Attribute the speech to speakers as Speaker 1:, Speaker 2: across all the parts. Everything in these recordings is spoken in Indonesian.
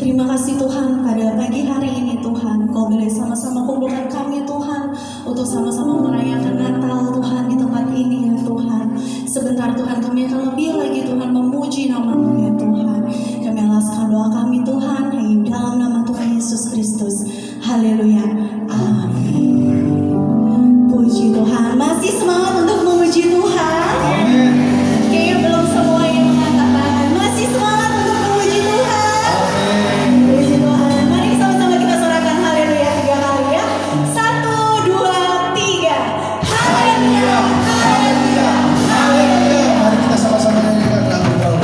Speaker 1: Terima kasih Tuhan, pada pagi hari ini Tuhan, Kau boleh sama-sama kumpulkan kami Tuhan, untuk sama-sama merayakan Natal Tuhan di tempat ini ya Tuhan. Sebentar Tuhan, kami akan lebih lagi Tuhan memuji nama-Mu ya Tuhan. Kami alaskan doa kami Tuhan, hanya dalam nama Tuhan Yesus Kristus. Haleluya, amin. Puji Tuhan, masih semangat untuk memuji Tuhan? Kayaknya belum semua yang mengangkat tangan. Masih semangat untuk memuji Tuhan? Puji Tuhan, mari sama-sama kita sorakan haleluya 3 kali ya. 1, 2, 3. Haleluya, haleluya, haleluya.
Speaker 2: Mari kita sama-sama nyanyikan lagu Daud.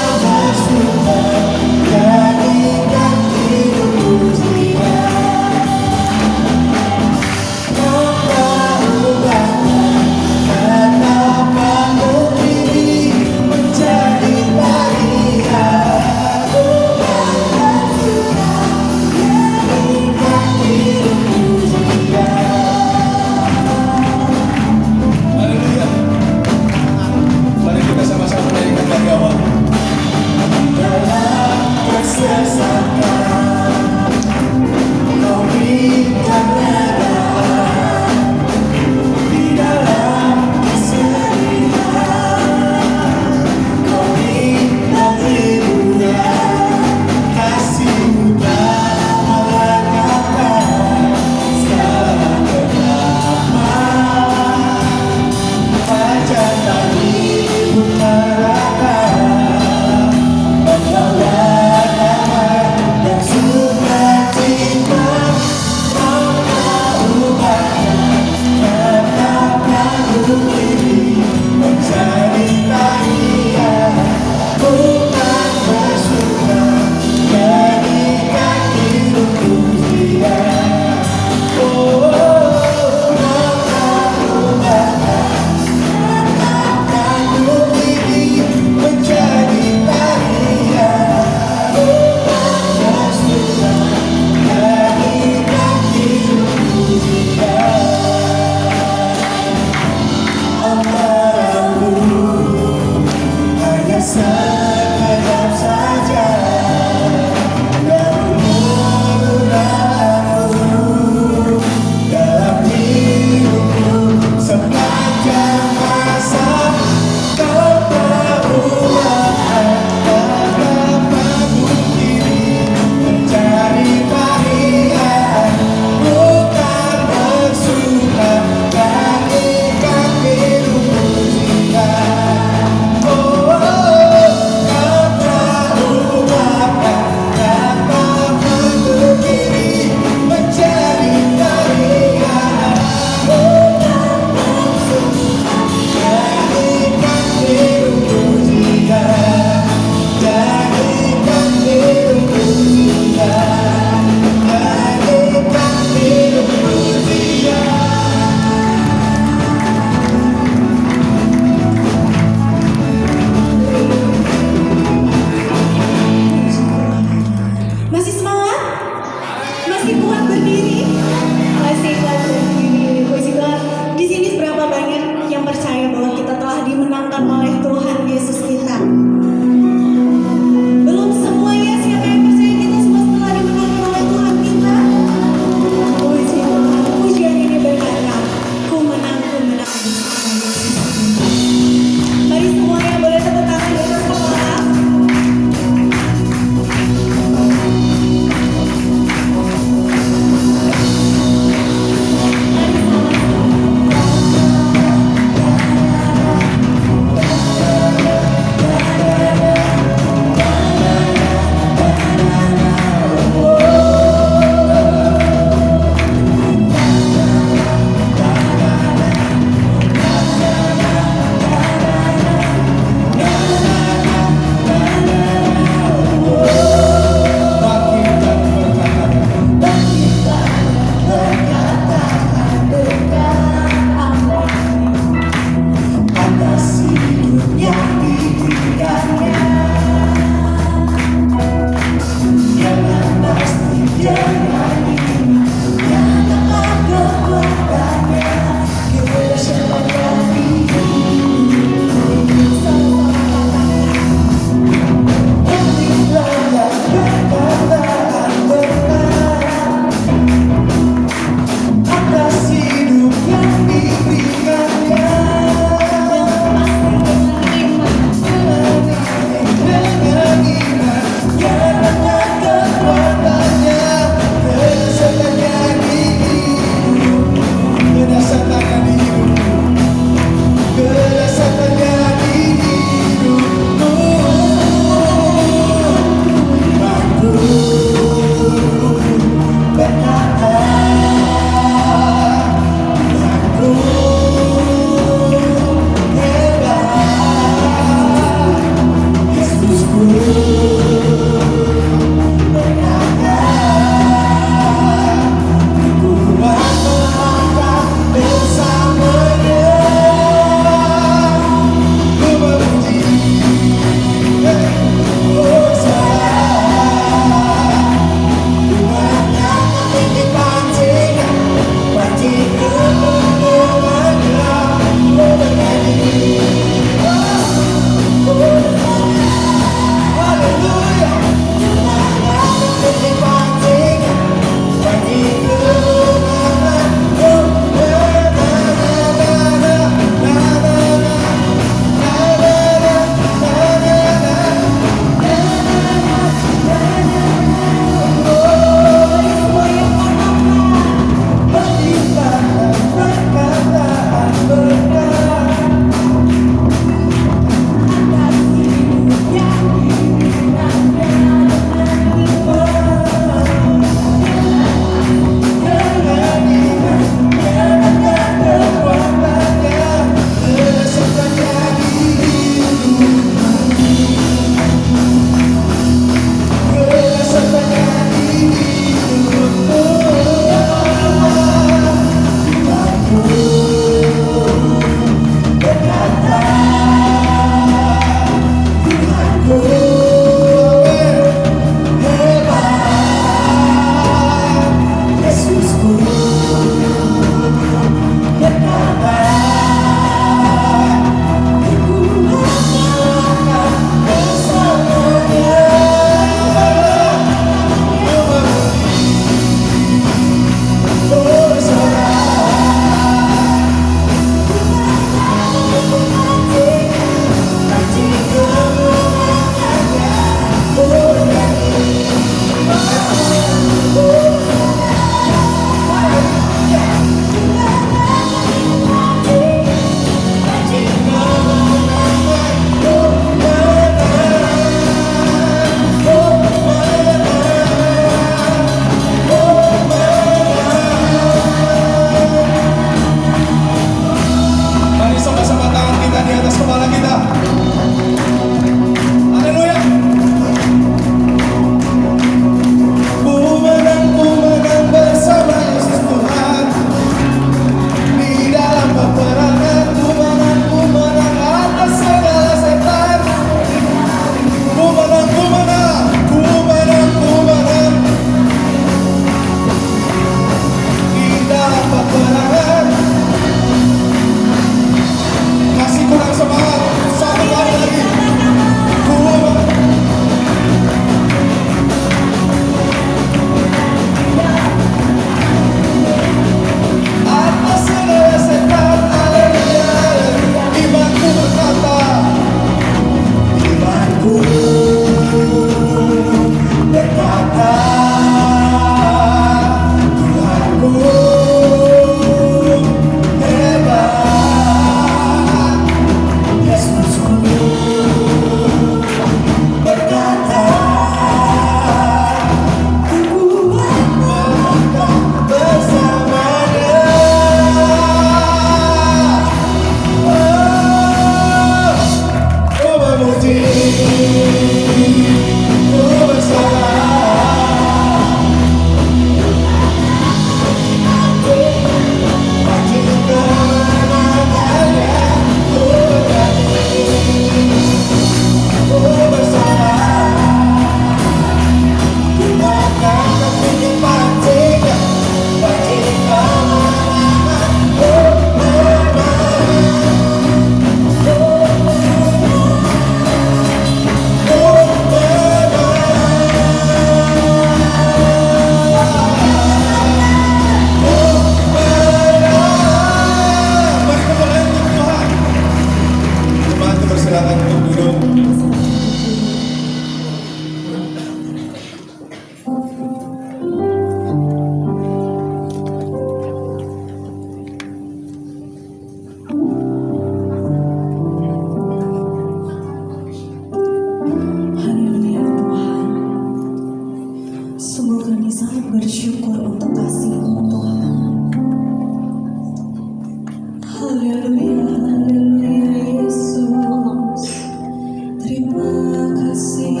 Speaker 1: Terima kasih,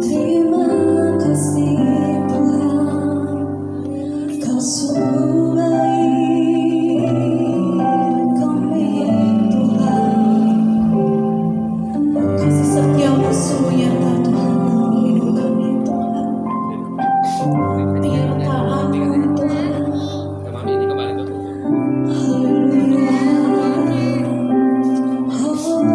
Speaker 1: terima kasih Tuhan, Kau sungguh baik, Kau milik Tuhan. Kasih setiamu sungguh nyata Tuhan dalam hidup kami Tuhan. Biar tak ampun Tuhan. Haleluya. Oh,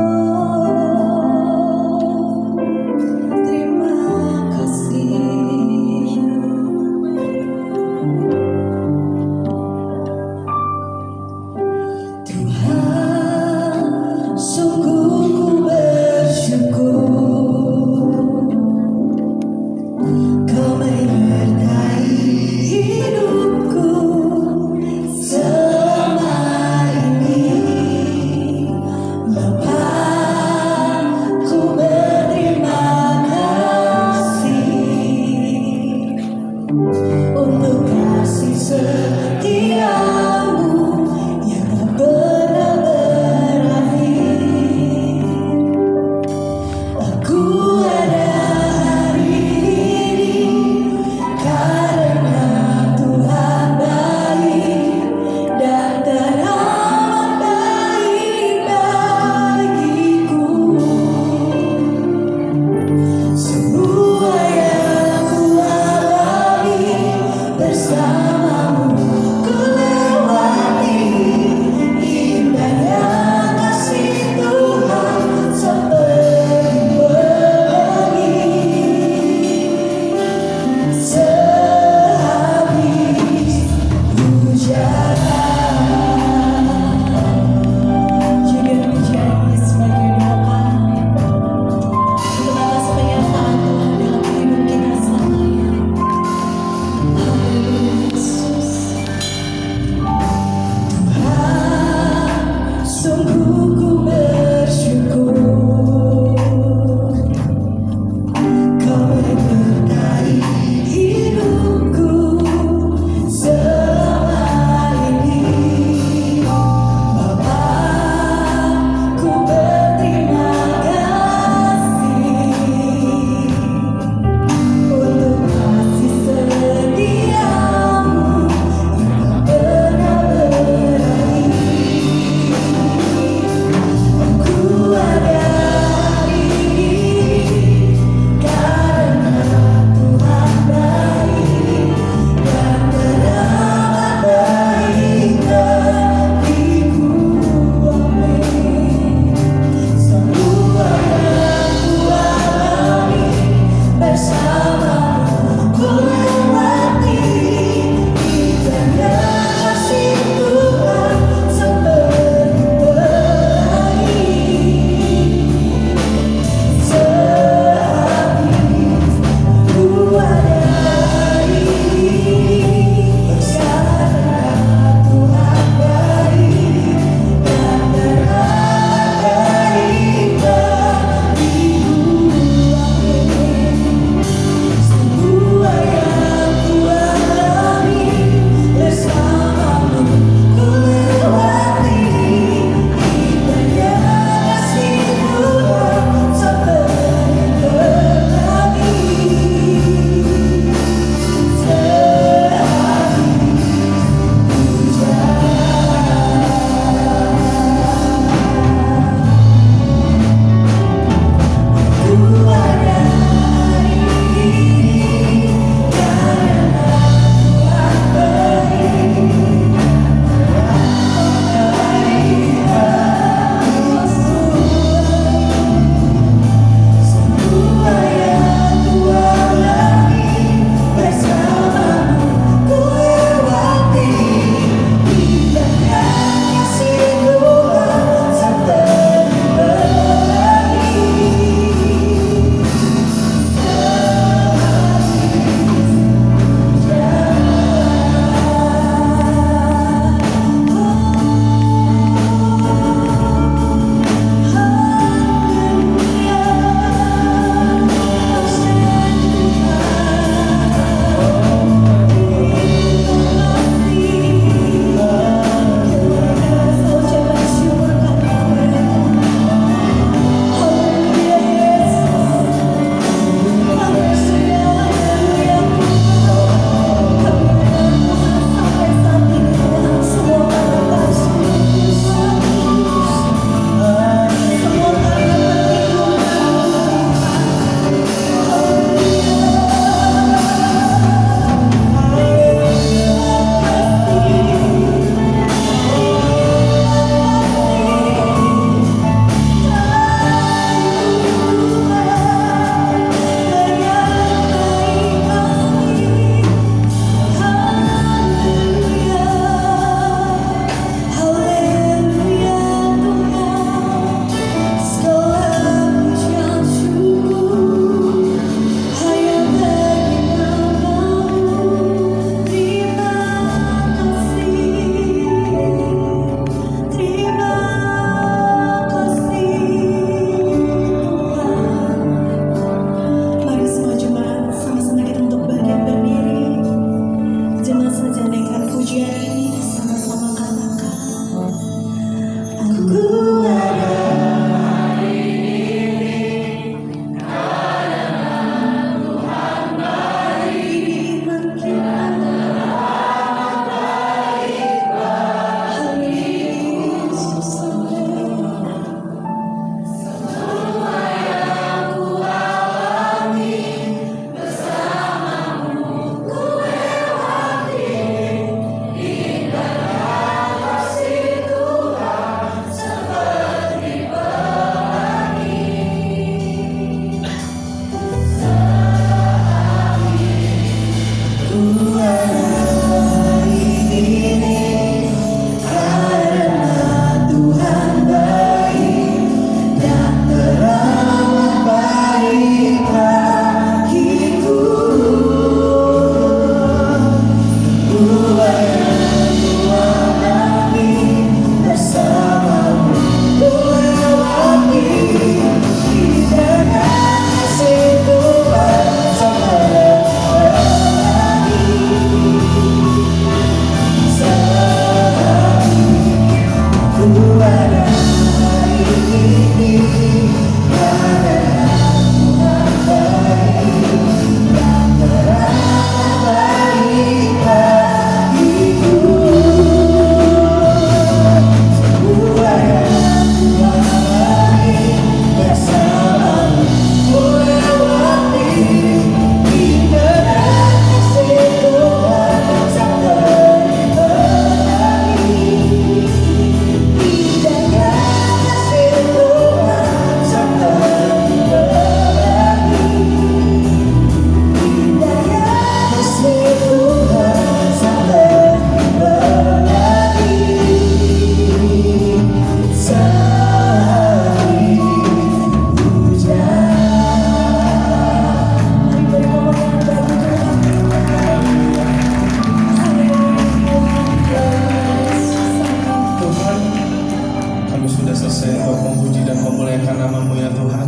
Speaker 2: semuanya Tuhan.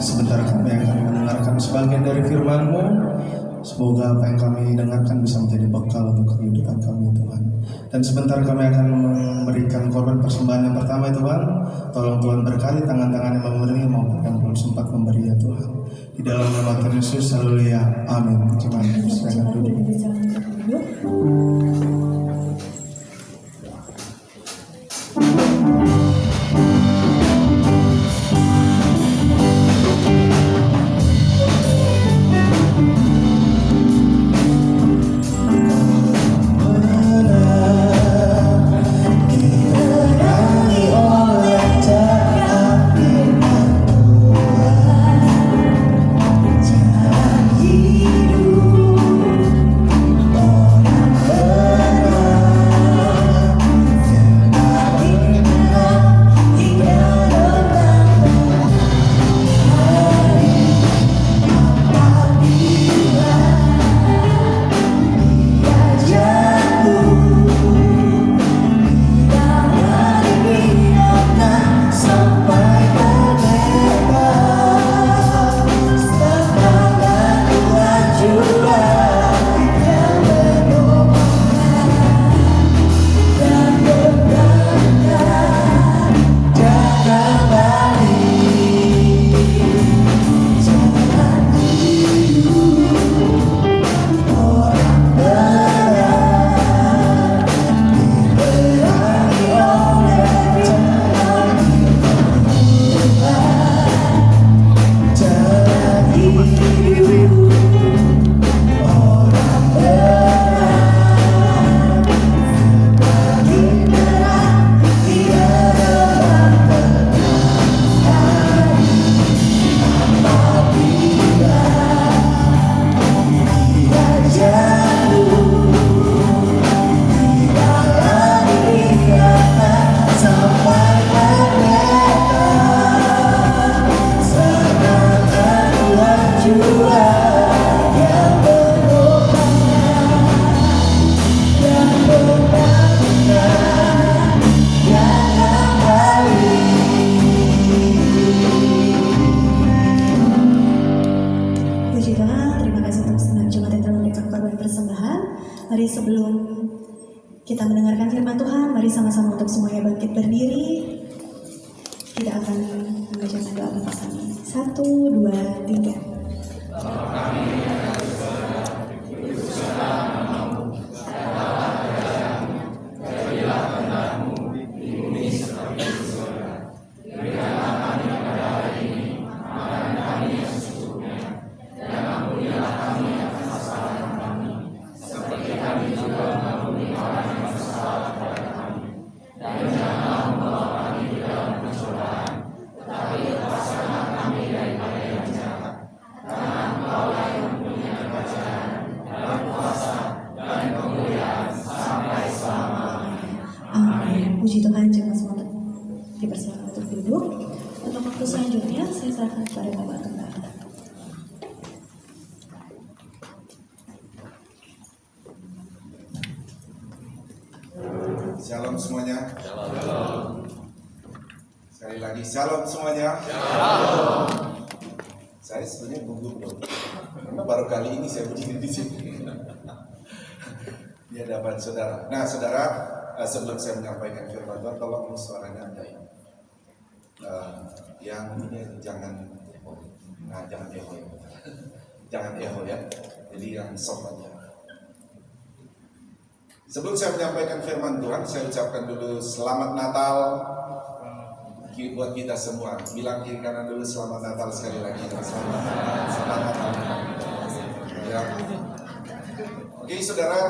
Speaker 2: Sebentar kami akan mendengarkan sebagian dari firman-Mu. Semoga apa yang kami dengarkan bisa menjadi bekal untuk kehidupan kami Tuhan. Dan sebentar kami akan memberikan korban persembahan yang pertama Tuhan. Tolong Tuhan berkati tangan-tangan yang memberi maupun yang belum sempat memberi ya Tuhan. Di dalam nama Tuhan Yesus, haleluya, amin. Cuman silakan duduk.
Speaker 1: Mari sebelum kita mendengarkan firman Tuhan, mari sama-sama untuk semuanya bangkit berdiri. Kita akan membacakan doa Bapa kami. 1, 2, 3. Puji Tuhan, jangan semua dipersilakan untuk duduk. Untuk waktu selanjutnya, saya serahkan kepada Bapak Gembala.
Speaker 3: Shalom semuanya. Shalom. Sekali lagi shalom semuanya. Shalom. Saya sebenarnya gugup loh, karena baru kali ini saya berdiri di sini di hadapan saudara. Nah, saudara, sebelum saya menyampaikan firman Tuhan, tolong suaranya Anda yang ini jangan echo. Nah, jangan echo ya. Jangan echo ya. Jadi yang soft aja. Sebelum saya menyampaikan firman Tuhan, saya ucapkan dulu selamat Natal buat kita semua. Bilang kiri kanan dulu selamat Natal sekali lagi. Selamat Natal. Ya. Oke, saudara,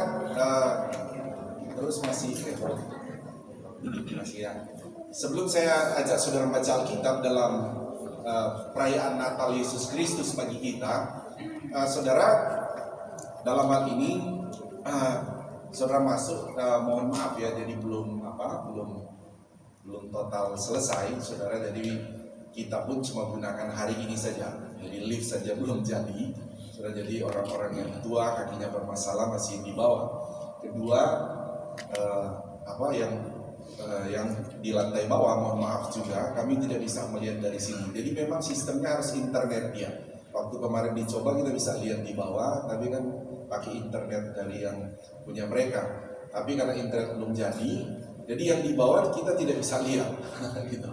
Speaker 3: terus masih ya. Sebelum saya ajak saudara baca Alkitab dalam perayaan Natal Yesus Kristus bagi kita, saudara, dalam hal ini saudara masuk, mohon maaf ya, jadi belum total selesai, saudara. Jadi kita pun cuma gunakan hari ini saja, jadi lift saja belum jadi, saudara. Jadi orang-orang yang tua kakinya bermasalah masih di bawah. Kedua, yang yang di lantai bawah, mohon maaf juga kami tidak bisa melihat dari sini. Jadi memang sistemnya harus internet ya. Waktu kemarin dicoba kita bisa lihat di bawah, tapi kan pakai internet dari yang punya mereka. Tapi karena internet belum jadi yang di bawah kita tidak bisa lihat. Gitu.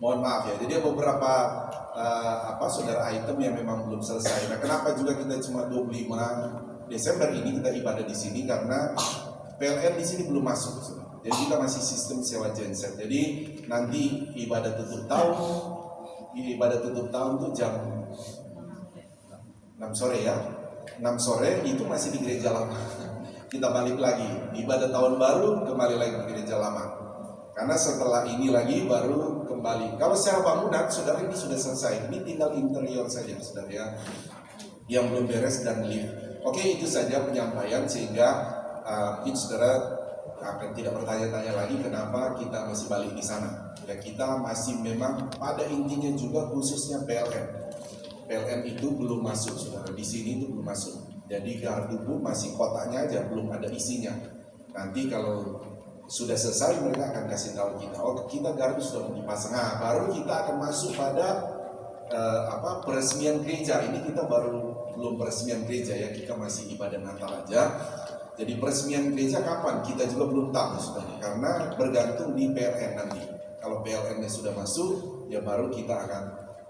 Speaker 3: Mohon maaf ya. Jadi beberapa saudara item yang memang belum selesai. Nah, kenapa juga kita cuma 25 Desember ini kita ibadah di sini karena PLN di sini belum masuk. Jadi kita masih sistem sewa genset. Jadi nanti ibadah tutup tahun tuh jam 6 sore ya. 6 sore itu masih di gereja lama. Kita balik lagi ibadah tahun baru, kembali lagi ke gereja lama. Karena setelah ini lagi baru kembali. Kalau secara bangunan, saudara, ini sudah selesai. Ini tinggal interior saja, saudara ya, yang belum beres dan lift. Oke, itu saja penyampaian sehingga mungkin saudara akan tidak bertanya-tanya lagi kenapa kita masih balik di sana. Ya, kita masih memang pada intinya juga khususnya PLN. PLN itu belum masuk, saudara. Di sini itu belum masuk. Jadi gardu pun masih kotaknya aja, belum ada isinya. Nanti kalau sudah selesai mereka akan kasih tahu kita, oh kita gardu sudah dipasang. Nah, baru kita akan masuk pada peresmian gereja. Ini kita baru belum peresmian gereja ya, kita masih ibadah Natal aja. Jadi peresmian gereja kapan? Kita juga belum tahu, saudara, karena bergantung di PLN nanti. Kalau PLN-nya sudah masuk, ya baru kita akan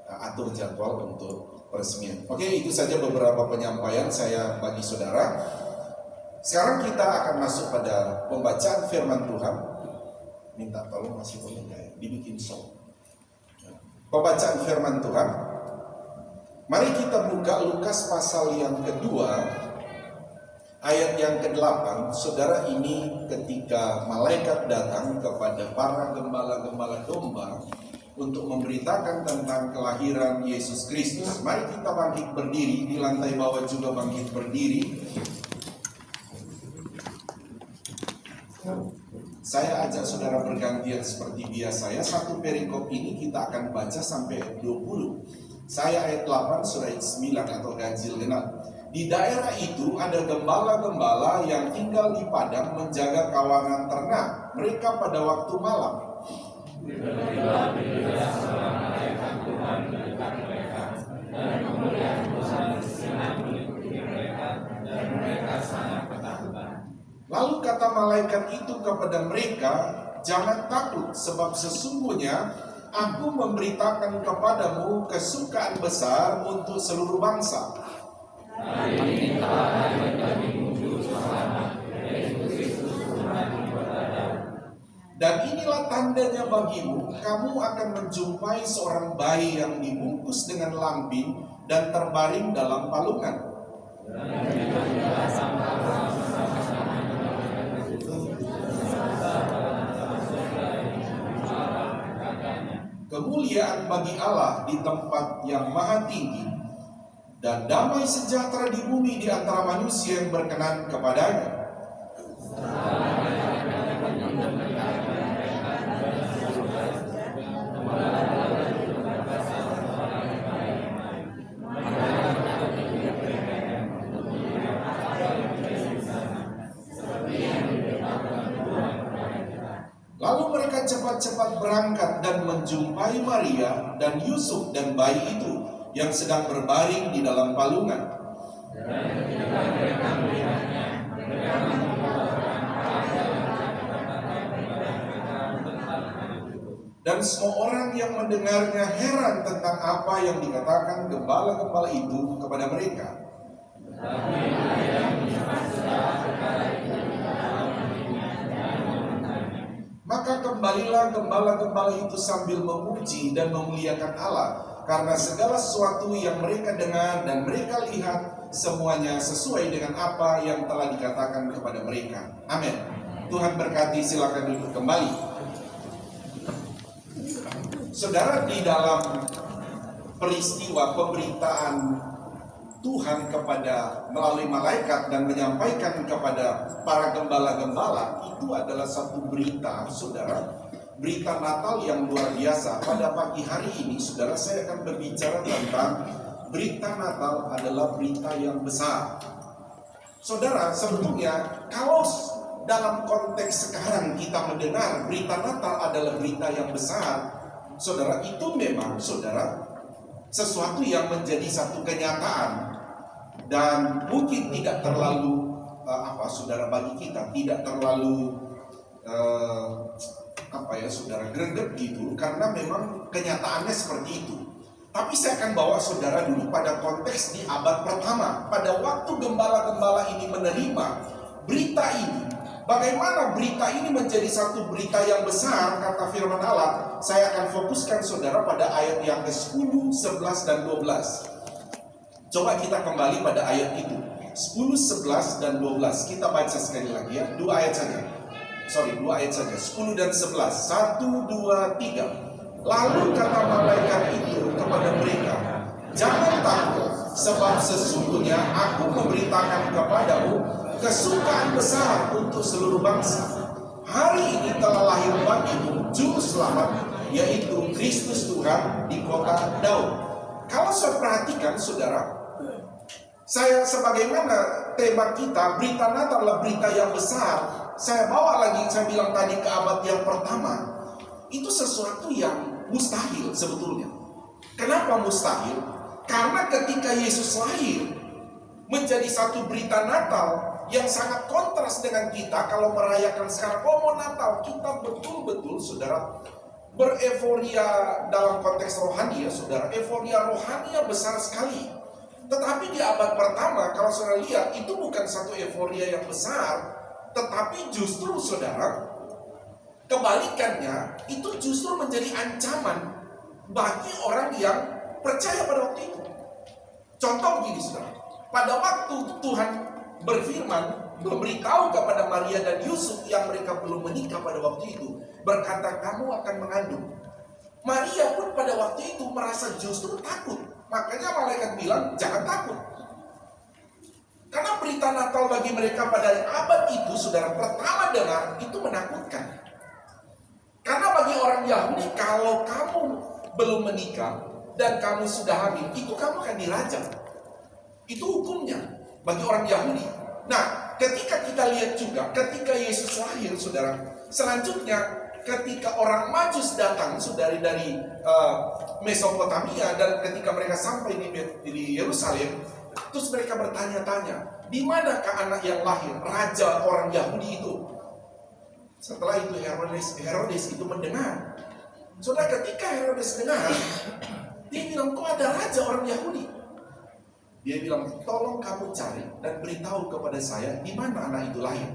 Speaker 3: atur jadwal untuk peresmian. Oke, itu saja beberapa penyampaian saya bagi saudara. Sekarang kita akan masuk pada pembacaan firman Tuhan. Minta tolong masih boleh ya, dibikin sound. Pembacaan firman Tuhan. Mari kita buka Lukas pasal yang kedua, ayat yang ke-8. Saudara, ini ketika malaikat datang kepada para gembala-gembala domba untuk memberitakan tentang kelahiran Yesus Kristus. Mari kita bangkit berdiri, di lantai bawah juga bangkit berdiri. Saya ajak saudara bergantian seperti biasa ya. Satu perikop ini kita akan baca sampai ayat 20. Saya ayat 8, surah ayat 9 atau ganjil genap. Di daerah itu ada gembala-gembala yang tinggal di padang menjaga kawanan ternak mereka pada waktu malam. Lalu kata malaikat itu kepada mereka, jangan takut, sebab sesungguhnya aku memberitakan kepadamu kesukaan besar untuk seluruh bangsa. Dan inilah tandanya bagimu, kamu akan menjumpai seorang bayi yang dibungkus dengan lampin dan terbaring dalam palungan. Kemuliaan bagi Allah di tempat yang maha tinggi, dan damai sejahtera di bumi di antara manusia yang berkenan kepadanya. Lalu mereka cepat-cepat berangkat dan menjumpai Maria dan Yusuf dan bayi itu yang sedang berbaring di dalam palungan. Dan semua orang yang mendengarnya heran tentang apa yang dikatakan gembala-gembala itu kepada mereka. Maka kembalilah gembala-gembala itu sambil memuji dan memuliakan Allah, karena segala sesuatu yang mereka dengar dan mereka lihat semuanya sesuai dengan apa yang telah dikatakan kepada mereka. Amin. Tuhan berkati, silakan duduk kembali. Saudara, di dalam peristiwa pemberitaan Tuhan kepada melalui malaikat dan menyampaikan kepada para gembala-gembala, itu adalah satu berita, saudara, berita Natal yang luar biasa. Pada pagi hari ini, saudara, saya akan berbicara tentang berita Natal adalah berita yang besar. Saudara, sebetulnya kalau dalam konteks sekarang kita mendengar berita Natal adalah berita yang besar, saudara, itu memang saudara sesuatu yang menjadi satu kenyataan dan mungkin tidak terlalu saudara, bagi kita tidak terlalu saudara, greget gitu, karena memang kenyataannya seperti itu. Tapi saya akan bawa saudara dulu pada konteks di abad pertama, pada waktu gembala-gembala ini menerima berita ini. Bagaimana berita ini menjadi satu berita yang besar, kata firman Allah. Saya akan fokuskan saudara pada ayat yang ke-10, 11, dan 12. Coba kita kembali pada ayat itu, 10, 11, dan 12. Kita baca sekali lagi ya, 2 ayat saja. 10 dan 11. 1, 2, 3. Lalu kata malaikat itu kepada mereka, jangan takut, sebab sesungguhnya aku memberitakan kepadamu kesukaan besar untuk seluruh bangsa. Hari ini telah lahir bagimu juru selamat, yaitu Kristus Tuhan di kota Daud. Kalau saya perhatikan saudara, saya sebagaimana tema kita, berita Natal adalah berita yang besar. Saya bawa lagi, saya bilang tadi, ke abad yang pertama. Itu sesuatu yang mustahil sebetulnya. Kenapa mustahil? Karena ketika Yesus lahir, menjadi satu berita Natal yang sangat kontras dengan kita. Kalau merayakan sekarang, mau Natal, kita betul-betul saudara bereforia dalam konteks rohani ya saudara. Euforia rohani yang besar sekali. Tetapi di abad pertama, kalau saudara lihat, itu bukan satu euforia yang besar, tetapi justru saudara, kebalikannya, itu justru menjadi ancaman bagi orang yang percaya pada waktu itu. Contoh begini saudara, pada waktu Tuhan berfirman, memberitahu kepada Maria dan Yusuf yang mereka belum menikah pada waktu itu, berkata, kamu akan mengandung. Maria pun pada waktu itu merasa justru takut. Makanya malaikat bilang, jangan takut. Karena berita Natal bagi mereka pada abad itu, saudara, pertama dengar, itu menakutkan. Karena bagi orang Yahudi, kalau kamu belum menikah dan kamu sudah hamil, itu kamu akan dirajam. Itu hukumnya bagi orang Yahudi. Nah, ketika kita lihat juga, ketika Yesus lahir, saudara, selanjutnya ketika orang Majus datang, saudari dari Mesopotamia, dan ketika mereka sampai di Yerusalem, terus mereka bertanya-tanya, di manakah anak yang lahir, raja orang Yahudi itu? Setelah itu Herodes itu mendengar. Saudara, ketika Herodes dengar, dia bilang, kok ada raja orang Yahudi? Dia bilang, tolong kamu cari dan beritahu kepada saya di mana anak itu lahir.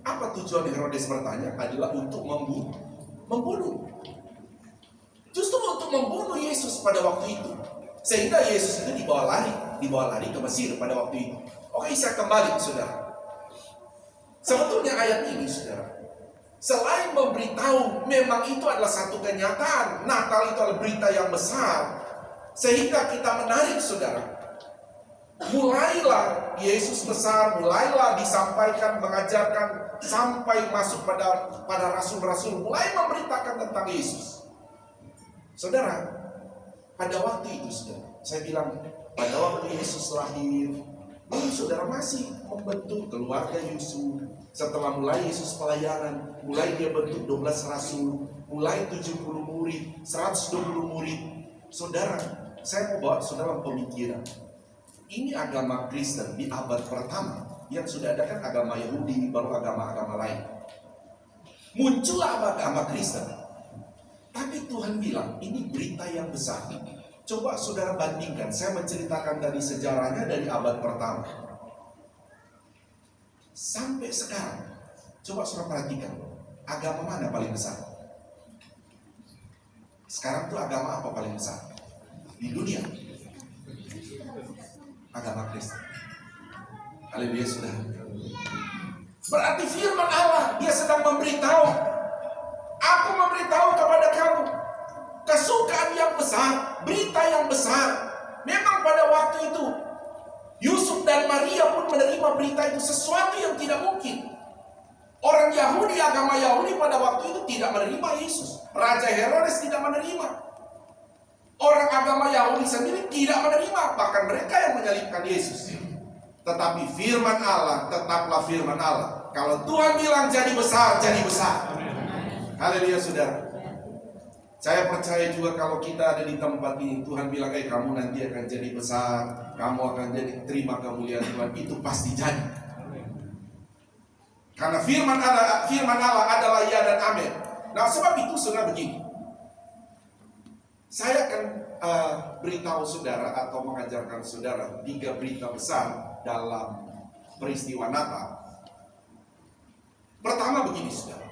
Speaker 3: Apa tujuan Herodes bertanya? Adalah untuk membunuh. Justru untuk membunuh Yesus pada waktu itu. Sehingga Yesus itu dibawa lari ke Mesir pada waktu itu. Oke, saya kembali saudara. Sebetulnya ayat ini saudara, selain memberitahu memang itu adalah satu kenyataan, Natal itu adalah berita yang besar, sehingga kita menarik saudara. Mulailah Yesus besar, mulailah disampaikan, mengajarkan, sampai masuk pada rasul-rasul, mulai memberitakan tentang Yesus. Saudara, pada waktu itu saudara, saya bilang, pada waktu Yesus lahir, lalu saudara masih membentuk keluarga Yusuf. Setelah mulai Yesus pelayanan, mulai dia bentuk 12 rasul, mulai 70 murid, 120 murid. Saudara, saya mau bawa saudara pemikiran. Ini agama Kristen di abad pertama. Yang sudah ada kan agama Yahudi, baru agama-agama lain. Muncullah agama Kristen. Tapi Tuhan bilang, ini berita yang besar. Coba saudara bandingkan, saya menceritakan tadi sejarahnya dari abad pertama sampai sekarang. Coba saudara perhatikan, agama mana paling besar? Sekarang tuh agama apa paling besar di dunia? Agama Kristen. Haleluya saudara. Berarti firman Allah, dia sedang memberitahu, aku memberitahu kepada kamu kesukaan yang besar, berita yang besar. Memang pada waktu itu Yusuf dan Maria pun menerima berita itu, sesuatu yang tidak mungkin. Orang Yahudi, agama Yahudi pada waktu itu tidak menerima Yesus. Raja Herodes tidak menerima. Orang agama Yahudi sendiri tidak menerima, bahkan mereka yang menyalibkan Yesus. Tetapi firman Allah tetaplah firman Allah. Kalau Tuhan bilang jadi besar, jadi besar. Haleluya saudara. Saya percaya juga kalau kita ada di tempat ini, Tuhan bilang, kamu nanti akan jadi besar, kamu akan jadi terima kemuliaan Tuhan, itu pasti jadi. Karena firman Allah adalah ya dan amin. Nah, sebab itu saudara begini. Saya akan beritahu saudara atau mengajarkan saudara 3 berita besar dalam peristiwa Natal. Pertama begini saudara.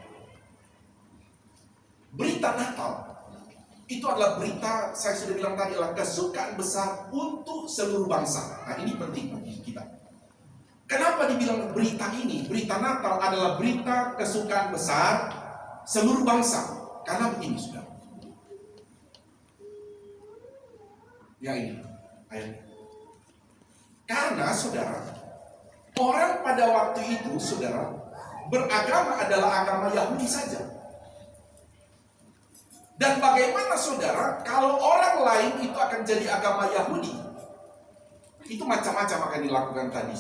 Speaker 3: Berita Natal itu adalah berita, saya sudah bilang tadi, adalah kesukaan besar untuk seluruh bangsa. Nah, ini penting bagi kita. Kenapa dibilang berita ini? Berita Natal adalah berita kesukaan besar seluruh bangsa. Karena begini saudara. Yang ini ayatnya. Karena saudara, orang pada waktu itu saudara beragama adalah agama Yahudi saja. Dan bagaimana saudara kalau orang lain itu akan jadi agama Yahudi? Itu macam-macam akan dilakukan tadi.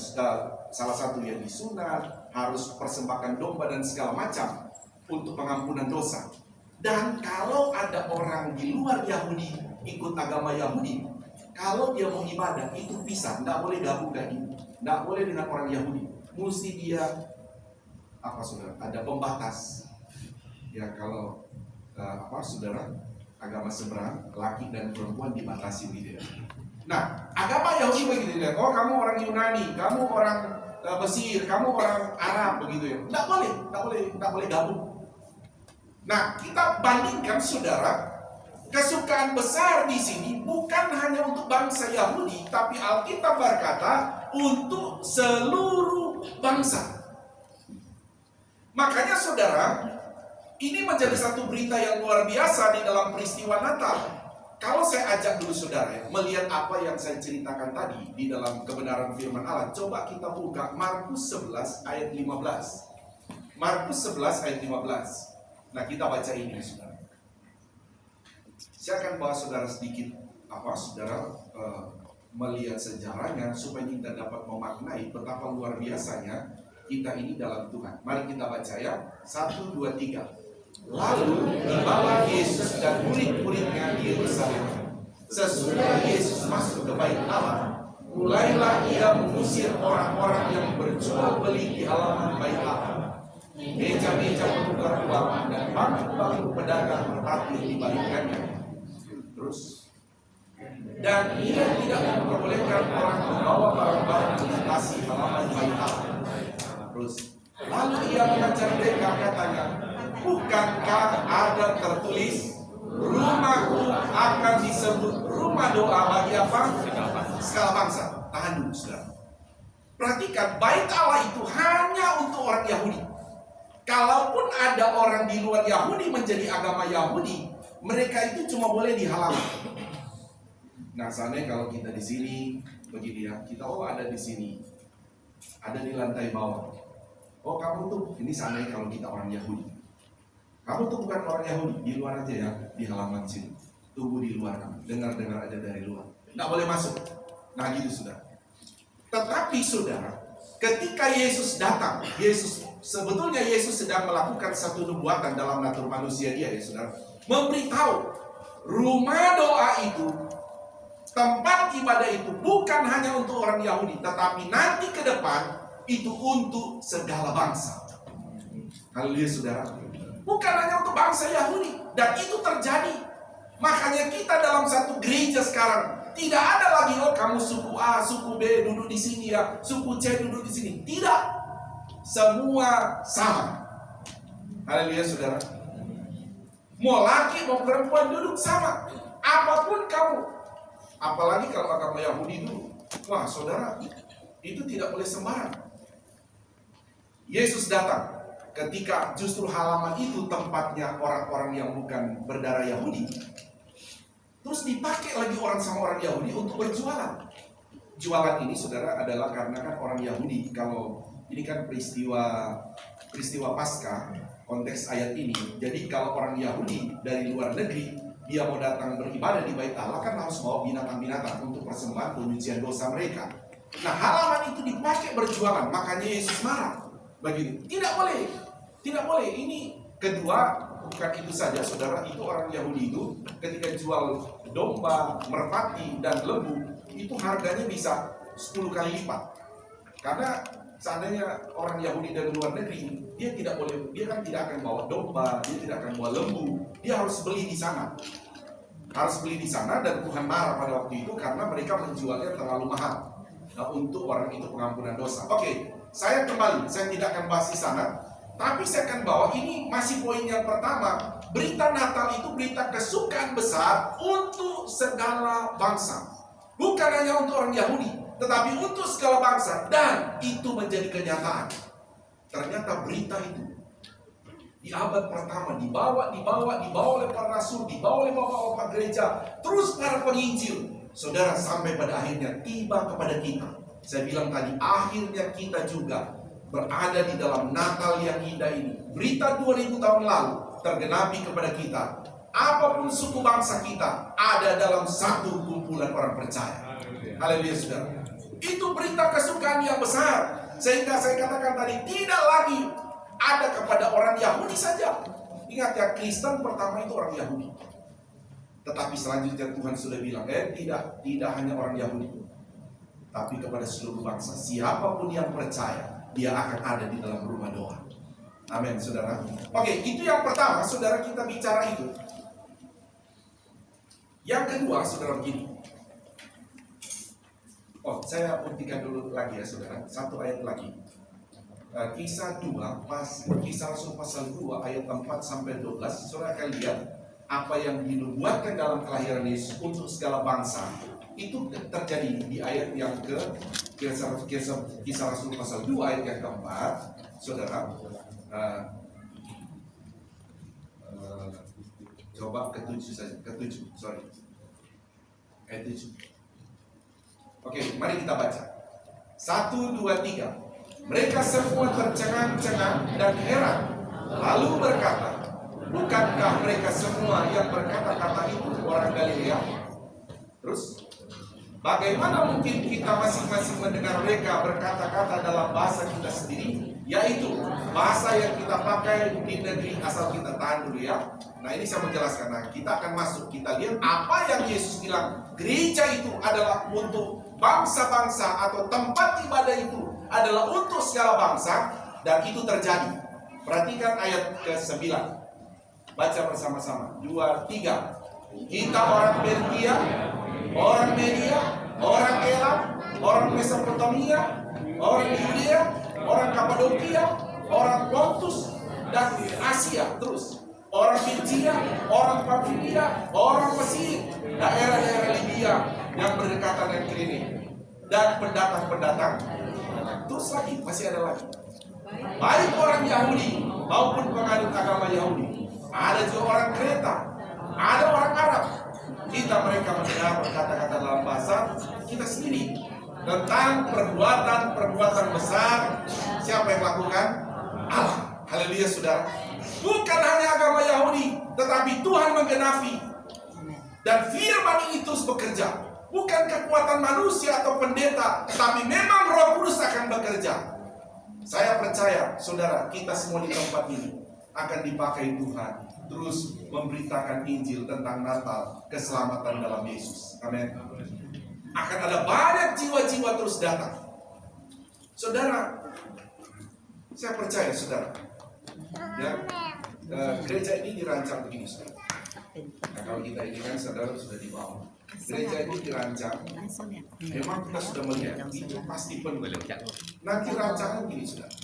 Speaker 3: Salah satu yang disunat, harus persembahkan domba dan segala macam untuk pengampunan dosa. Dan kalau ada orang di luar Yahudi ikut agama Yahudi, kalau dia mau ibadah itu bisa, tidak boleh gabung lagi, tidak boleh dengan orang Yahudi. Mesti dia saudara? Ada pembatas. Ya kalau saudara, agama seberang, laki dan perempuan dibatasi gitu ya. Nah, agama Yahudi begitu ya. Oh, kamu orang Yunani, kamu orang Mesir, kamu orang Arab begitu ya. Tidak boleh gabung. Nah, kita bandingkan saudara, kesukaan besar di sini bukan hanya untuk bangsa Yahudi, tapi Alkitab berkata untuk seluruh bangsa. Makanya saudara, ini menjadi satu berita yang luar biasa di dalam peristiwa Natal. Kalau saya ajak dulu saudara melihat apa yang saya ceritakan tadi di dalam kebenaran firman Allah, coba kita buka Markus 11 ayat 15. Markus 11 ayat 15. Nah, kita baca ini saudara. Saya akan bahas saudara sedikit melihat sejarahnya supaya kita dapat memaknai betapa luar biasanya kita ini dalam Tuhan. Mari kita baca ya. 1, 2, 3. Lalu dibawa Yesus dan murid-muridnya di Yerusalem. Sesudah Yesus masuk ke bait Allah, mulailah ia mengusir orang-orang yang berjual beli di halaman bait Allah. Meja-meja penukar uang dan bangku-bangku pedagang bertampil dibalikkannya. Terus, dan ia tidak memperbolehkan orang membawa barang-barang melintasi halaman bait Allah. Terus, lalu ia mengajar mereka, katanya, bukankah ada tertulis, rumahku akan disebut rumah doa bagi apa? Segala bangsa. Tahan dulu saudara. Perhatikan, bait Allah itu hanya untuk orang Yahudi. Kalaupun ada orang di luar Yahudi menjadi agama Yahudi, mereka itu cuma boleh di halaman. Nah, seandainya kalau kita di sini begini ya, kita ada di sini, ada di lantai bawah. Oh, kamu tuh, ini seandainya kalau kita orang Yahudi. Kamu tuh bukan orang Yahudi, di luar aja ya, di halaman sini. Tunggu di luar kamu, dengar-dengar aja dari luar. Nggak boleh masuk. Nah gitu saudara. Tetapi saudara, ketika Yesus datang, sebetulnya Yesus sedang melakukan satu nubuatan dalam natur manusia dia ya saudara. Memberitahu, rumah doa itu, tempat ibadah itu bukan hanya untuk orang Yahudi, tetapi nanti ke depan itu untuk segala bangsa. Haleluya saudara. Bukan hanya untuk bangsa Yahudi. Dan itu terjadi. Makanya kita dalam satu gereja sekarang tidak ada lagi, oh kamu suku A, suku B duduk di sini ya, suku C duduk di sini. Tidak. Semua sama. Haleluya saudara. Mau laki mau perempuan duduk sama. Apapun kamu. Apalagi kalau agama Yahudi dulu. Wah saudara, itu tidak boleh sembarang. Yesus datang ketika justru halaman itu tempatnya orang-orang yang bukan berdarah Yahudi. Terus dipakai lagi orang sama orang Yahudi untuk berjualan. Jualan ini saudara adalah karena kan orang Yahudi, kalau ini kan peristiwa Paskah, konteks ayat ini. Jadi kalau orang Yahudi dari luar negeri, dia mau datang beribadah di bait Allah kan harus bawa binatang-binatang untuk persembahan penyucian dosa mereka. Nah, halaman itu dipakai berjualan, makanya Yesus marah. Begini, tidak boleh. Ini kedua, bukan itu saja, saudara, itu orang Yahudi itu ketika jual domba, merpati, dan lembu, itu harganya bisa 10 kali lipat. Karena seandainya orang Yahudi dari luar negeri, dia kan tidak akan bawa domba, dia tidak akan bawa lembu, dia harus beli di sana. Dan Tuhan marah pada waktu itu karena mereka menjualnya terlalu mahal. Nah, untuk orang itu pengampunan dosa. Oke, saya tidak akan bahas di sana, tapi saya akan bawa ini masih poin yang pertama. Berita Natal itu berita kesukaan besar untuk segala bangsa. Bukan hanya untuk orang Yahudi, tetapi untuk segala bangsa, dan itu menjadi kenyataan. Ternyata berita itu di abad pertama dibawa oleh para rasul, dibawa oleh bapak-bapak gereja, terus para penginjil. Saudara, sampai pada akhirnya tiba kepada kita. Saya bilang tadi, akhirnya kita juga berada di dalam Natal yang indah ini. Berita 2000 tahun lalu tergenapi kepada kita. Apapun suku bangsa kita ada dalam satu kumpulan orang percaya. Haleluya, saudara. Itu berita kesukaan yang besar. Sehingga saya katakan tadi, tidak lagi ada kepada orang Yahudi saja. Ingat ya, Kristen pertama itu orang Yahudi. Tetapi selanjutnya Tuhan sudah bilang, tidak hanya orang Yahudi, tapi kepada seluruh bangsa. Siapapun yang percaya, dia akan ada di dalam rumah doa. Amin, saudara. Oke, itu yang pertama, saudara, kita bicara itu. Yang kedua, saudara, begini. Saya buktikan dulu lagi ya, saudara. Satu ayat lagi. Kisah Rasul pasal 2 ayat 4-12. Saudara akan lihat apa yang dinubuatkan dalam kelahiran Yesus untuk segala bangsa. Itu terjadi di ayat yang Kisah Rasul pasal 2 ayat yang keempat. Saudara, coba ke-7 saja, ayat 7. Oke, mari kita baca. 1, 2, 3. Mereka semua tercengang-cengang dan heran, lalu berkata, bukankah mereka semua yang berkata-kata itu orang Galilea? Terus, bagaimana mungkin kita masing-masing mendengar mereka berkata-kata dalam bahasa kita sendiri, yaitu bahasa yang kita pakai di negeri asal kita. Tahan dulu ya. Nah, ini saya menjelaskan. Nah, kita akan masuk, kita lihat apa yang Yesus bilang. Gereja itu adalah untuk bangsa-bangsa, atau tempat ibadah itu adalah untuk segala bangsa, dan itu terjadi. Perhatikan ayat ke-9. Baca bersama-sama. 2, 3. Kita orang Pergia, orang Media, orang Elam, orang Mesopotamia, orang Yudea, orang Kapadokia, orang Pontus, dan Asia. Terus orang Figia, orang Pamfilia, orang Mesir, daerah-daerah Libya yang berdekatan dengan keliling, dan pendatang-pendatang. Terus lagi, masih ada lagi. Baik orang Yahudi maupun penganut agama Yahudi. Ada juga orang Kreta, ada orang Arab. Mereka mendengar kata-kata dalam bahasa kita sendiri tentang perbuatan besar. Siapa yang lakukan? Allah. Haleluya, saudara. Bukan hanya agama Yahudi, tetapi Tuhan menggenapi. Dan firman ini terus bekerja. Bukan kekuatan manusia atau pendeta, tapi memang Roh Kudus akan bekerja. Saya percaya, saudara, kita semua di tempat ini akan dipakai Tuhan terus memberitakan Injil tentang Natal, keselamatan dalam Yesus. Amin. Akan ada banyak jiwa-jiwa terus datang. Saudara, saya percaya, saudara, ya, gereja ini dirancang begini, saudara. Nah, kalau kita ini kan, saudara, sudah di bawah. Gereja ini dirancang, memang kita sudah melihat itu pasti penuh. Nanti rancangan gini, saudara.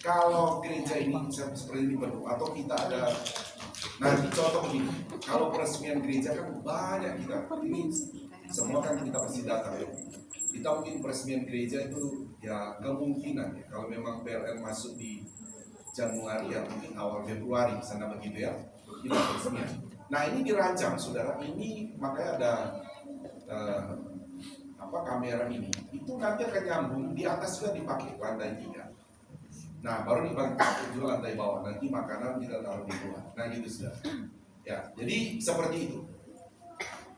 Speaker 3: Kalau gereja ini seperti ini penuh, atau kita ada, nanti contoh begini, kalau peresmian gereja kan banyak kita, ini semua kan kita pasti datang ya. Kita mungkin peresmian gereja itu ya kemungkinan ya, kalau memang PLN masuk di Januari ya, mungkin awal Februari sana begitu ya, kita peresmian. Nah, ini dirancang, saudara, ini makanya ada kamera ini, itu nanti akan nyambung di atas juga dipakai lantai 3. Nah, baru dipakai juga lantai bawah, nanti makanan kita taruh di luar. Nah, gitu, saudara. Ya, jadi seperti itu.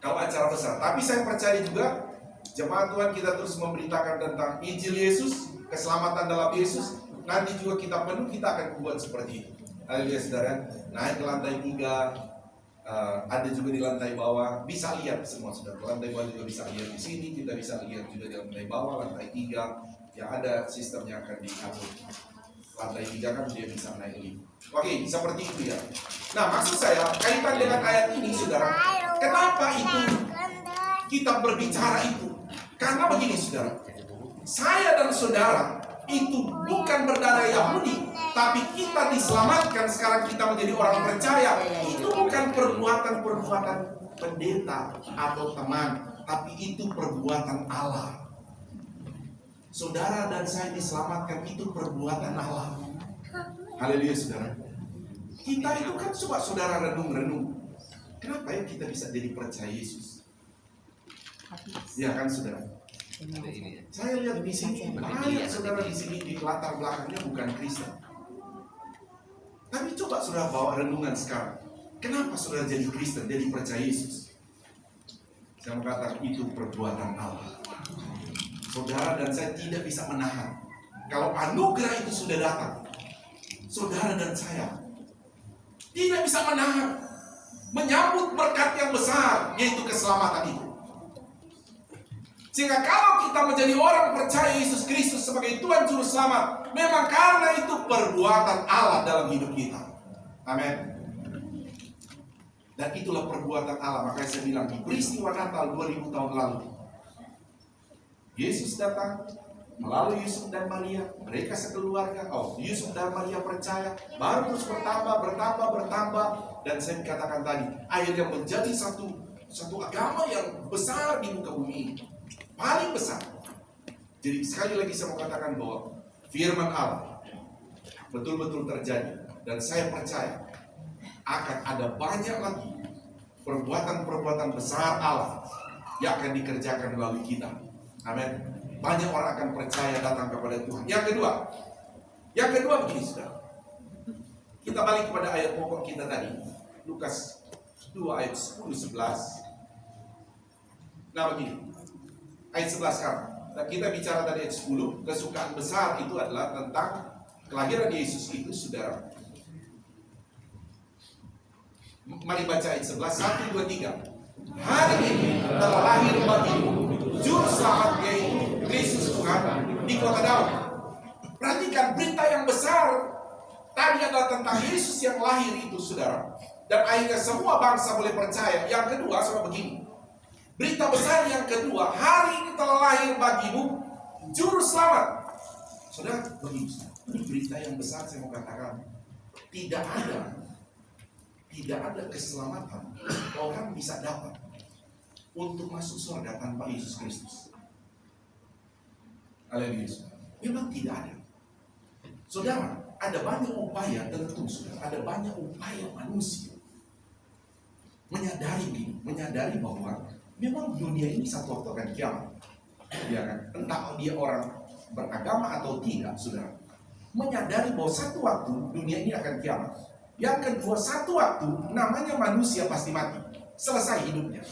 Speaker 3: Kalau acara besar, tapi saya percaya juga jemaat Tuhan kita terus memberitakan tentang Injil Yesus, keselamatan dalam Yesus. nanti juga kita penuh, kita akan buat seperti itu. Haleluya saudara, naik ke lantai 3, ada juga di lantai bawah, bisa lihat semua saudara. Lantai bawah juga bisa lihat di sini, kita bisa lihat juga di lantai bawah, lantai 3, yang ada sistemnya akan diatur. Lantai 3 kan dia bisa naik lift. Oke, seperti itu ya. Nah, maksud saya kaitan dengan ayat ini saudara, kenapa itu kita berbicara itu? Karena begini saudara, saya dan saudara itu bukan berdarah Yahudi, tapi kita diselamatkan sekarang, kita menjadi orang percaya. Itu bukan perbuatan-perbuatan pendeta atau teman, tapi itu perbuatan Allah. Saudara dan saya diselamatkan, itu perbuatan Allah. Haleluya saudara. Kita itu kan coba saudara renung-renung, kenapa ya kita bisa jadi percaya Yesus? Ya kan saudara. Saya lihat di sini banyak saudara di sini di latar belakangnya bukan Kristen. Tapi coba saudara bawa renungan sekarang. Kenapa saudara jadi Kristen, jadi percaya Yesus? Saya mengatakan itu perbuatan Allah. Saudara dan saya tidak bisa menahan. Kalau anugerah itu sudah datang, saudara dan saya tidak bisa menahan menyambut berkat yang besar, yaitu keselamatan itu. Sehingga kalau kita menjadi orang percaya Yesus Kristus sebagai Tuhan Juru Selamat, memang karena itu perbuatan Allah dalam hidup kita. Amin. Dan itulah perbuatan Allah. Makanya saya bilang di peristiwa Natal 2000 tahun lalu, Yesus datang melalui Yusuf dan Maria, mereka sekeluarga. Yusuf dan Maria percaya, baru terus bertambah, dan saya katakan tadi, akhirnya menjadi satu agama yang besar di muka bumi ini, paling besar. Jadi sekali lagi saya mau katakan bahwa firman Allah betul-betul terjadi, dan saya percaya akan ada banyak lagi perbuatan-perbuatan besar Allah yang akan dikerjakan melalui kita. Amin. Banyak orang akan percaya datang kepada Tuhan. Yang kedua begini saudara. Kita balik kepada ayat pokok kita tadi, Lukas 2 ayat 10-11. Nah begini, ayat 11 sekarang. Nah, kita bicara tadi ayat 10, kesukaan besar itu adalah tentang kelahiran Yesus itu saudara. Mari baca ayat 11, 1, 2, 3. Hari ini telah lahir bagimu Juru Selamat, yaitu Kristus Tuhan di kota Daud. Perhatikan berita yang besar tadi adalah tentang Yesus yang lahir itu saudara. Dan akhirnya semua bangsa boleh percaya. Yang kedua sama begini, berita besar yang kedua, hari ini telah lahir bagimu Juru Selamat. Saudara, begini, ini berita yang besar. Saya mau katakan, tidak ada keselamatan orang bisa dapat untuk masuk surga tanpa Yesus Kristus. Haleluya. Memang tidak ada. Saudara, ada banyak upaya, tentu saudara, ada banyak upaya manusia menyadari bahwa memang dunia ini satu waktu akan kiamat. Ya kan? Entah dia orang beragama atau tidak, saudara, menyadari bahwa satu waktu dunia ini akan kiamat. Yang kedua, satu waktu namanya manusia pasti mati, selesai hidupnya.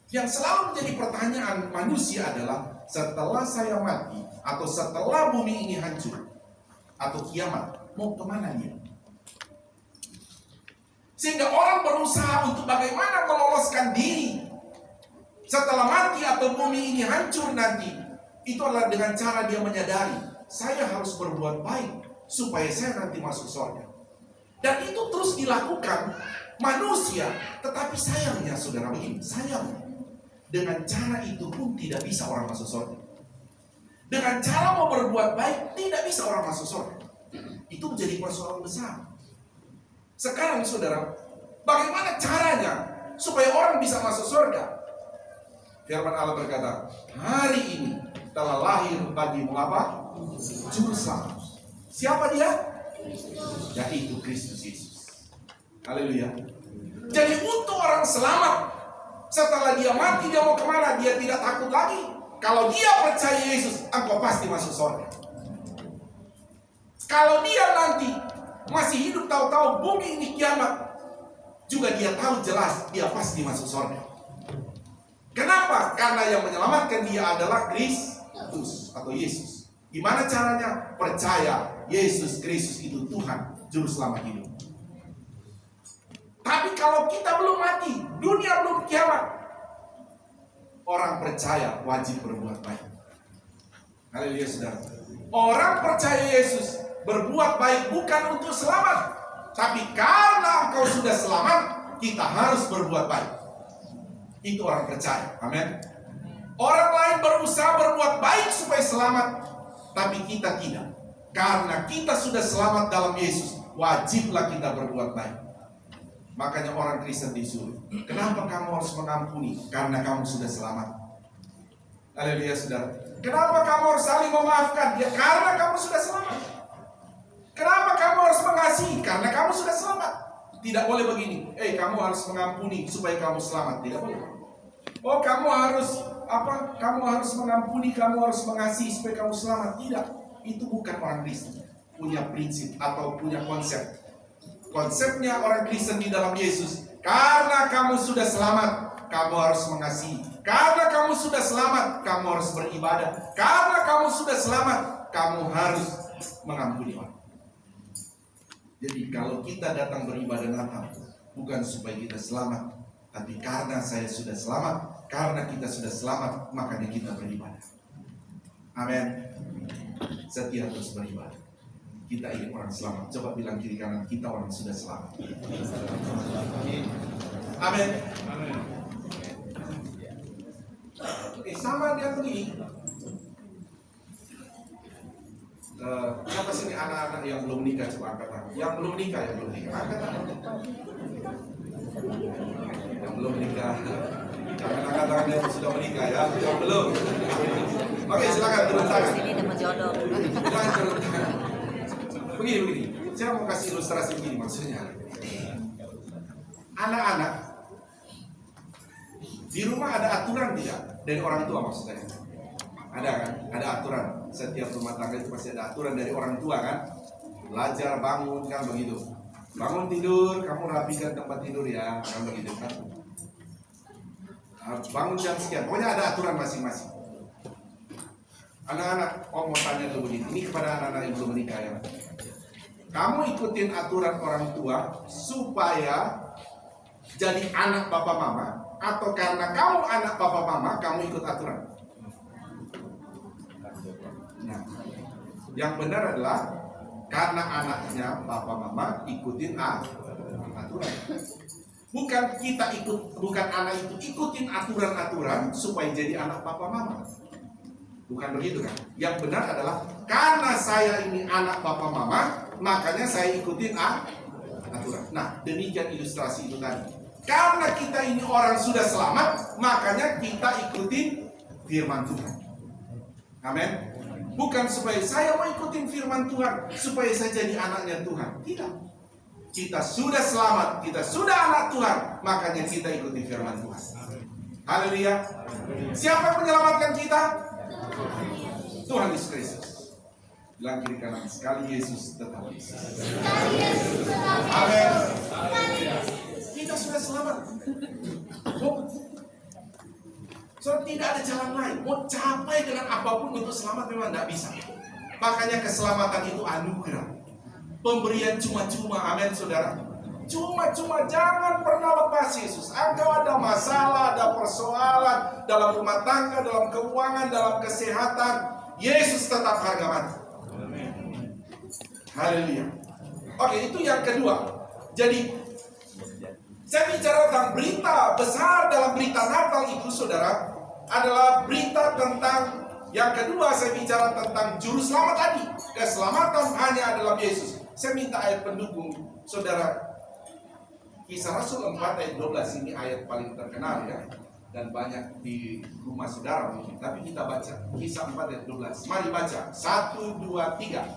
Speaker 3: Yang selalu menjadi pertanyaan manusia adalah, setelah saya mati atau setelah bumi ini hancur atau kiamat, mau kemana dia? Sehingga orang berusaha untuk bagaimana meloloskan diri setelah mati atau bumi ini hancur nanti. Itu adalah dengan cara dia menyadari, saya harus berbuat baik supaya saya nanti masuk surga. Dan itu terus dilakukan manusia. Tetapi sayangnya saudara begini, sayangnya dengan cara itu pun tidak bisa orang masuk surga. Dengan cara mau berbuat baik tidak bisa orang masuk surga. Itu menjadi persoalan besar. Sekarang saudara, bagaimana caranya supaya orang bisa masuk surga? Firman Allah berkata, hari ini telah lahir bagimu apa? Juru Selamat. Siapa dia? Yaitu Kristus Yesus. Haleluya. Jadi untuk orang selamat, setelah dia mati dia mau kemana? Dia tidak takut lagi. Kalau dia percaya Yesus, engkau pasti masuk surga. Kalau dia nanti masih hidup, tahu-tahu bumi ini kiamat, juga dia tahu jelas dia pasti masuk surga. Kenapa? Karena yang menyelamatkan dia adalah Kristus atau Yesus. Gimana caranya? Percaya Yesus Kristus itu Tuhan, Juru Selamat hidup. Tapi kalau kita belum mati, dunia belum kiamat, orang percaya wajib berbuat baik. Haleluya saudara. Orang percaya Yesus berbuat baik bukan untuk selamat, tapi karena engkau sudah selamat, kita harus berbuat baik. Itu orang percaya. Amin. Orang lain berusaha berbuat baik supaya selamat, tapi kita tidak. Karena kita sudah selamat dalam Yesus, wajiblah kita berbuat baik. Makanya orang Kristen disuruh, kenapa kamu harus mengampuni? Karena kamu sudah selamat. Haleluya saudara. Kenapa kamu harus saling memaafkan? Ya karena kamu sudah selamat. Kenapa kamu harus mengasihi? Karena kamu sudah selamat. Tidak boleh begini, kamu harus mengampuni supaya kamu selamat. Tidak boleh. Oh, kamu harus apa? Kamu harus mengampuni, kamu harus mengasihi supaya kamu selamat. Tidak. Itu bukan orang Kristen punya prinsip atau punya konsep. Konsepnya orang Kristen di dalam Yesus, karena kamu sudah selamat, kamu harus mengasihi. Karena kamu sudah selamat, kamu harus beribadah. Karena kamu sudah selamat, kamu harus mengampuni orang. Jadi kalau kita datang beribadah Natal, bukan supaya kita selamat, tapi karena saya sudah selamat, karena kita sudah selamat, makanya kita beribadah. Amin. Setia terus beribadah. Kita ini orang selamat. Coba bilang kiri kanan, kita orang sudah selamat. Amin. Oke, sama dia begini. Siapa sini anak-anak yang belum nikah? Coba angkat tangan. Yang belum nikah, angkat tangan. Yang belum nikah, jangan angkat tangan yang sudah menikah ya. Yang belum. Oke, silakan turun tangan.
Speaker 4: Ini dapat jodoh.
Speaker 3: Silakan turun tangan. Begini. Saya mau kasih ilustrasi begini maksudnya. Anak-anak di rumah ada aturan tidak dari orang tua maksudnya? Ada kan? Ada aturan. Setiap rumah tangga itu pasti ada aturan dari orang tua kan? Belajar, bangun kan begitu. Bangun tidur, kamu rapikan tempat tidur ya, kan begitu kan? Bangun jam sekian. Pokoknya ada aturan masing-masing. Anak-anak, mau tanya dulu begini. Ini kepada anak-anak yang belum menikah ya. Kamu ikutin aturan orang tua supaya jadi anak papa mama, atau karena kamu anak papa mama, kamu ikut aturan? Nah, yang benar adalah karena anaknya papa mama ikutin aturan. Bukan kita bukan anak itu ikutin aturan-aturan supaya jadi anak papa mama. Bukan begitu kan? Yang benar adalah karena saya ini anak papa mama, makanya saya ikutin aturan. Nah, demikian ilustrasi itu tadi. Karena kita ini orang sudah selamat, makanya kita ikutin firman Tuhan. Amin. Bukan supaya saya mau ikutin firman Tuhan supaya saya jadi anaknya Tuhan. Tidak. Kita sudah selamat, kita sudah anak Tuhan, makanya kita ikuti firman Tuhan. Haleluya. Siapa yang menyelamatkan kita? Tuhan Yesus Kristus. Bilang kiri kanan, sekali Yesus tetap Yesus. Amin. Kita sudah selamat. So tidak ada jalan lain. Mau capai dengan apapun untuk selamat memang tidak bisa. Makanya keselamatan itu anugerah. Pemberian cuma-cuma. Amin saudara. Cuma-cuma, jangan pernah lepas Yesus. Engkau ada masalah, ada persoalan dalam rumah tangga, dalam keuangan, dalam kesehatan, Yesus tetap harga mati. Haleluya. Oke, itu yang kedua. Jadi saya bicara tentang berita besar dalam berita Natal itu saudara, adalah berita tentang yang kedua. Saya bicara tentang juru selamat tadi. Keselamatan hanya dalam Yesus. Saya minta ayat pendukung saudara. Kisah Rasul 4 ayat 12 ini ayat paling terkenal ya, dan banyak di rumah saudara mungkin. Tapi kita baca Kisah 4 ayat 12. Mari baca 1, 2, 3.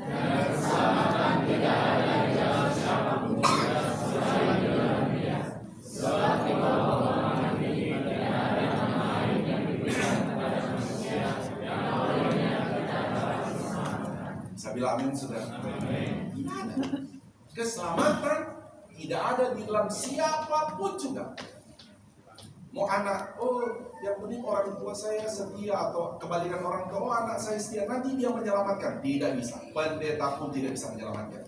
Speaker 3: Keselamatan tidak ada di dalam siapapun selain dalam Dia. Sebab di bawah golongan ini tidak ada nama lain yang diberikan kepada manusia yang olehnya kita dapat diselamatkan. Saya bilang amin saudara. Tidak ada. Keselamatan tidak ada di dalam siapapun juga. Mau anak, yang penting orang tua saya setia, atau kebalikan orang tua, oh anak saya setia, nanti dia menyelamatkan. Tidak bisa, pendeta pun tidak bisa menyelamatkan.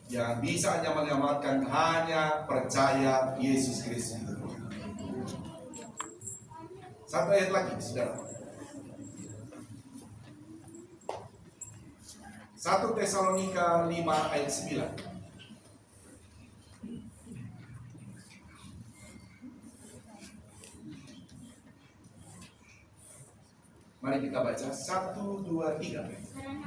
Speaker 3: Yang bisa hanya menyelamatkan hanya percaya Yesus Kristus. Satu ayat lagi, saudara. 1 Tesalonika 5 ayat 9. Mari kita baca 1, 2, 3.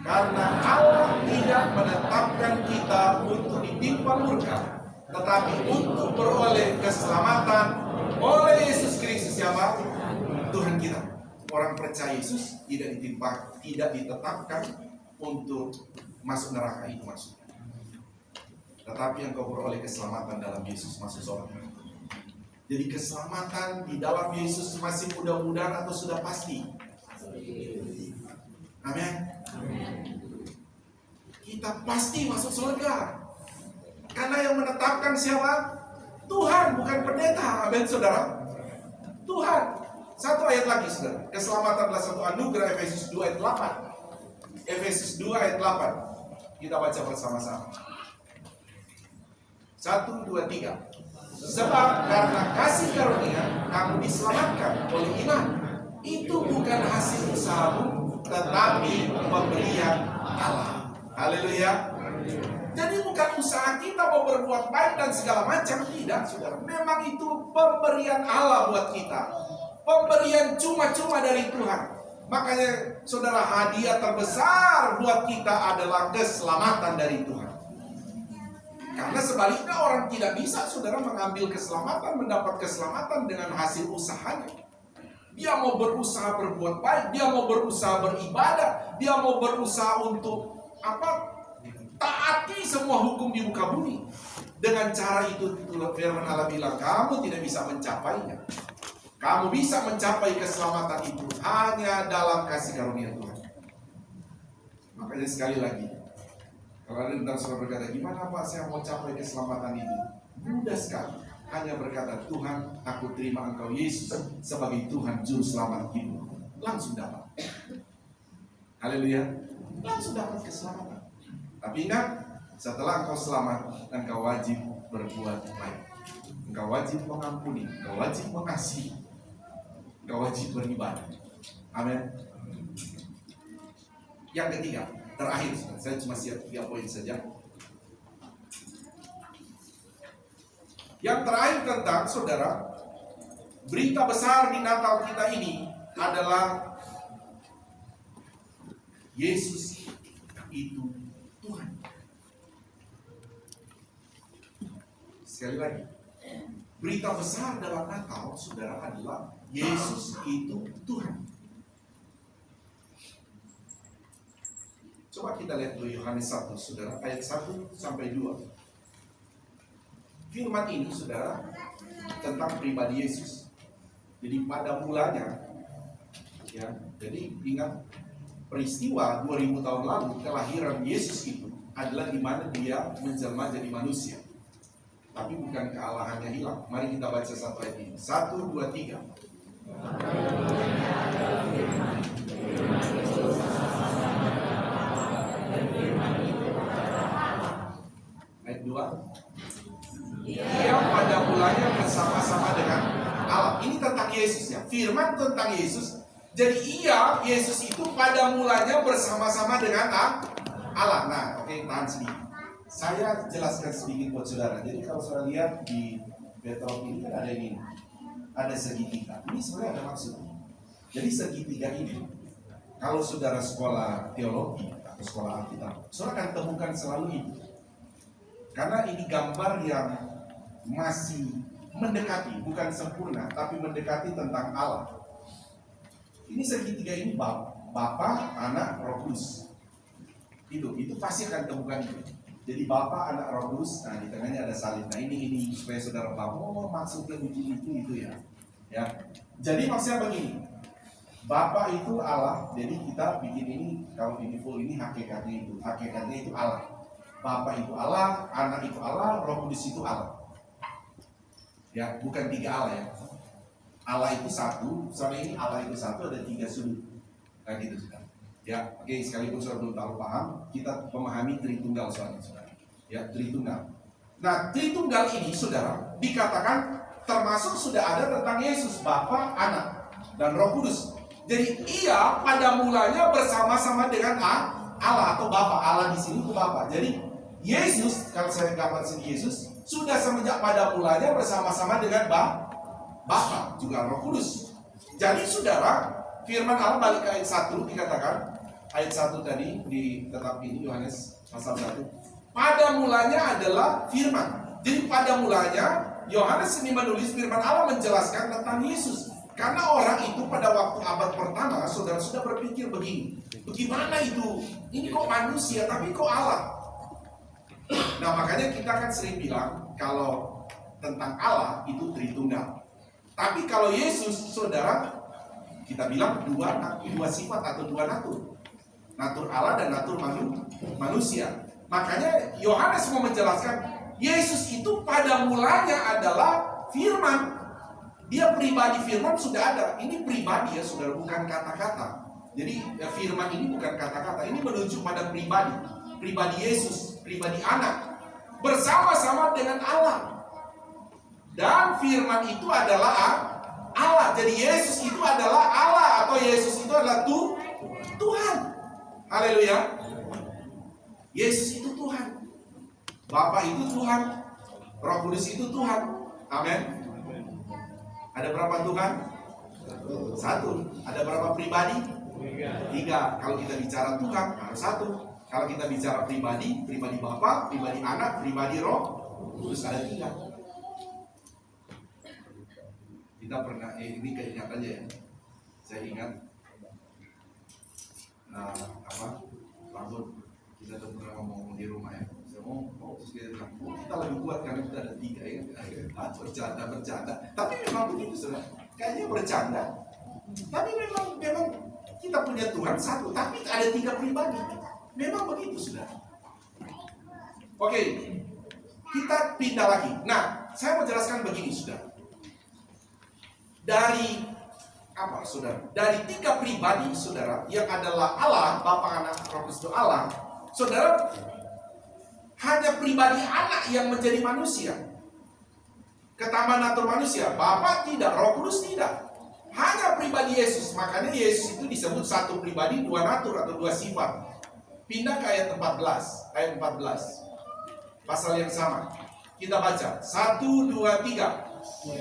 Speaker 3: Karena Allah tidak menetapkan kita untuk ditimpa murka, tetapi untuk beroleh keselamatan oleh Yesus Kristus, siapa? Tuhan kita. Orang percaya Yesus tidak ditetapkan untuk masuk neraka, itu maksudnya. Tetapi engkau beroleh keselamatan dalam Yesus masuk surga. Jadi keselamatan di dalam Yesus masih mudah-mudahan atau sudah pasti? Amin. Kita pasti masuk surga. Karena yang menetapkan siapa? Tuhan, bukan pendeta. Amin, saudara. Tuhan. Satu ayat lagi, saudara. Keselamatan adalah satu anugerah, Efesus 2 ayat 8. Efesus 2 ayat 8. Kita baca bersama-sama. 1, 2, 3. Sebab karena kasih karunia kamu diselamatkan oleh iman. Itu bukan hasil usahamu, tetapi pemberian Allah. Haleluya. Jadi bukan usaha kita mau berbuat baik dan segala macam, tidak, saudara. Memang itu pemberian Allah buat kita. Pemberian cuma-cuma dari Tuhan. Makanya saudara, hadiah terbesar buat kita adalah keselamatan dari Tuhan. Karena sebaliknya orang tidak bisa, saudara, mengambil keselamatan, mendapat keselamatan dengan hasil usahanya. Dia mau berusaha berbuat baik, dia mau berusaha beribadah, dia mau berusaha untuk taati semua hukum di muka bumi. Dengan cara itu, firman Allah bilang, kamu tidak bisa mencapainya. Kamu bisa mencapai keselamatan itu hanya dalam kasih karunia Tuhan. Makanya sekali lagi, kalau ada tentang saudara berkata, gimana Pak saya mau capai keselamatan itu? Mudah sekali. Hanya berkata, Tuhan, aku terima Engkau Yesus sebagai Tuhan Juru Selamat hidup. Langsung dapat. Haleluya. Langsung dapat keselamatan. Tapi ingat, setelah engkau selamat, engkau wajib berbuat baik. Engkau wajib mengampuni, engkau wajib mengasihi, engkau wajib beribadah. Amin. Yang ketiga, terakhir, saya cuma siap 3 poin saja. Yang terakhir tentang, saudara, berita besar di Natal kita ini adalah Yesus itu Tuhan. Sekali lagi, berita besar dalam Natal, saudara, adalah Yesus itu Tuhan. Coba kita lihat dulu Yohanes 1, saudara, ayat 1 sampai 2. Firman ini, saudara, tentang pribadi Yesus. Jadi pada mulanya, ya, jadi ingat peristiwa 2000 tahun lalu kelahiran Yesus itu adalah di mana dia menjelma jadi manusia. Tapi bukan kealahannya hilang. Mari kita baca satu ayat ini. 1, 2, 3. Ayat 2. Dia pada mulanya bersama-sama dengan Allah. Ini tentang Yesus, ya. Firman tentang Yesus. Jadi Yesus itu pada mulanya bersama-sama dengan Allah. Nah, oke, tahan sedikit. Saya jelaskan sedikit buat saudara. Jadi kalau saudara lihat di Petrus ini kan ada ini. Ada segitiga. Ini sebenarnya ada maksudnya. Jadi segitiga ini, kalau saudara sekolah teologi atau sekolah Alkitab, saudara akan temukan selalu ini. Karena ini gambar yang masih mendekati, bukan sempurna, tapi mendekati tentang Allah. Ini segitiga ini Bapa, Anak, Roh Kudus. Itu pasti akan temukan itu. Jadi Bapa, Anak, Roh Kudus. Nah, di tengahnya ada salib. Nah, ini supaya saudara paham. Oh, maksudnya begini itu ya. Ya. Jadi maksudnya begini. Bapa itu Allah. Jadi kita bikin ini, kalau ini full ini hakikatnya itu. Hakikatnya itu Allah. Bapa itu Allah, Anak itu Allah, Roh Kudus itu Allah. Ya, bukan 3 Allah ya. Allah itu satu, sama ini Allah itu satu, ada 3 sudut. Nah gitu sudah. Ya, oke, sekalipun saudara belum tahu paham, kita memahami Tritunggal soalnya saudara. Ya, Tritunggal. Nah, Tritunggal ini saudara dikatakan termasuk sudah ada tentang Yesus, Bapa, Anak, dan Roh Kudus. Jadi ia pada mulanya bersama-sama dengan Allah atau Bapa. Allah di sini itu Bapa. Jadi Yesus, kalau saya gambar sini Yesus, sudah semenjak pada mulanya bersama-sama dengan Bapa, juga Roh Kudus. Jadi saudara, firman Allah balik ke ayat 1 dikatakan, ayat 1 tadi di tetap ini Yohanes pasal 1. Pada mulanya adalah firman. Jadi pada mulanya Yohanes ini menulis firman Allah menjelaskan tentang Yesus. Karena orang itu pada waktu abad pertama, saudara sudah berpikir begini, bagaimana itu? Ini kok manusia tapi kok Allah? Nah makanya kita kan sering bilang kalau tentang Allah itu Tritunggal. Tapi kalau Yesus, saudara, kita bilang dua sifat atau 2 natur. Natur Allah dan natur manusia. Makanya Yohanes mau menjelaskan Yesus itu pada mulanya adalah firman. Dia pribadi firman sudah ada. Ini pribadi ya saudara, bukan kata-kata. Jadi ya, firman ini bukan kata-kata. Ini menunjuk pada pribadi. Pribadi Yesus, pribadi anak. Bersama-sama dengan Allah. Dan firman itu adalah Allah. Jadi Yesus itu adalah Allah. Atau Yesus itu adalah Tuhan. Haleluya. Yesus itu Tuhan. Bapa itu Tuhan. Roh Kudus itu Tuhan. Amin. Ada berapa Tuhan? 1. Ada berapa pribadi? 3. Kalau kita bicara Tuhan harus 1. Kalau kita bicara pribadi Bapa, pribadi Anak, pribadi Roh Kudus ada 3. Kita pernah, ini keingat aja ya. Saya ingat rambut kita tuh pernah ngomong di rumah ya. Saya terus dia bilang, kita lebih kuat karena kita ada 3 ya. Bercanda. Tapi memang begitu saudara. Kayaknya bercanda. Tapi memang kita punya Tuhan 1, tapi ada 3 pribadi. Memang begitu saudara. Oke, kita pindah lagi. Nah, saya mau jelaskan begini saudara. Dari apa saudara? Dari 3 pribadi saudara yang adalah Allah, Bapa, Anak, Roh Kudus itu Allah. Saudara, hanya pribadi Anak yang menjadi manusia. Ketambahan natur manusia, Bapa tidak, Roh Kudus tidak. Hanya pribadi Yesus. Makanya Yesus itu disebut 1 pribadi 2 natur atau 2 sifat. Pindah ke ayat 14. Ayat 14. Pasal yang sama. Kita baca 1, 2, 3.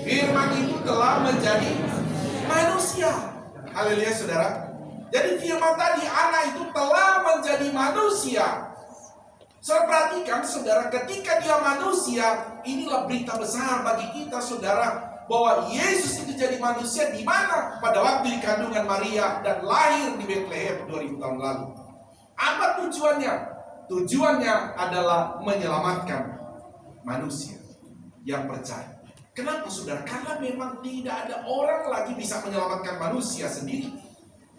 Speaker 3: Firman itu telah menjadi manusia. Haleluya saudara. Jadi firman tadi anak itu telah menjadi manusia. Saudara perhatikan saudara, ketika dia manusia, inilah berita besar bagi kita saudara, bahwa Yesus itu jadi manusia di mana? Pada waktu di kandungan Maria dan lahir di Bethlehem 2000 tahun lalu. Apa tujuannya? Tujuannya adalah menyelamatkan manusia yang percaya. Kenapa saudara? Karena memang tidak ada orang lagi bisa menyelamatkan manusia sendiri.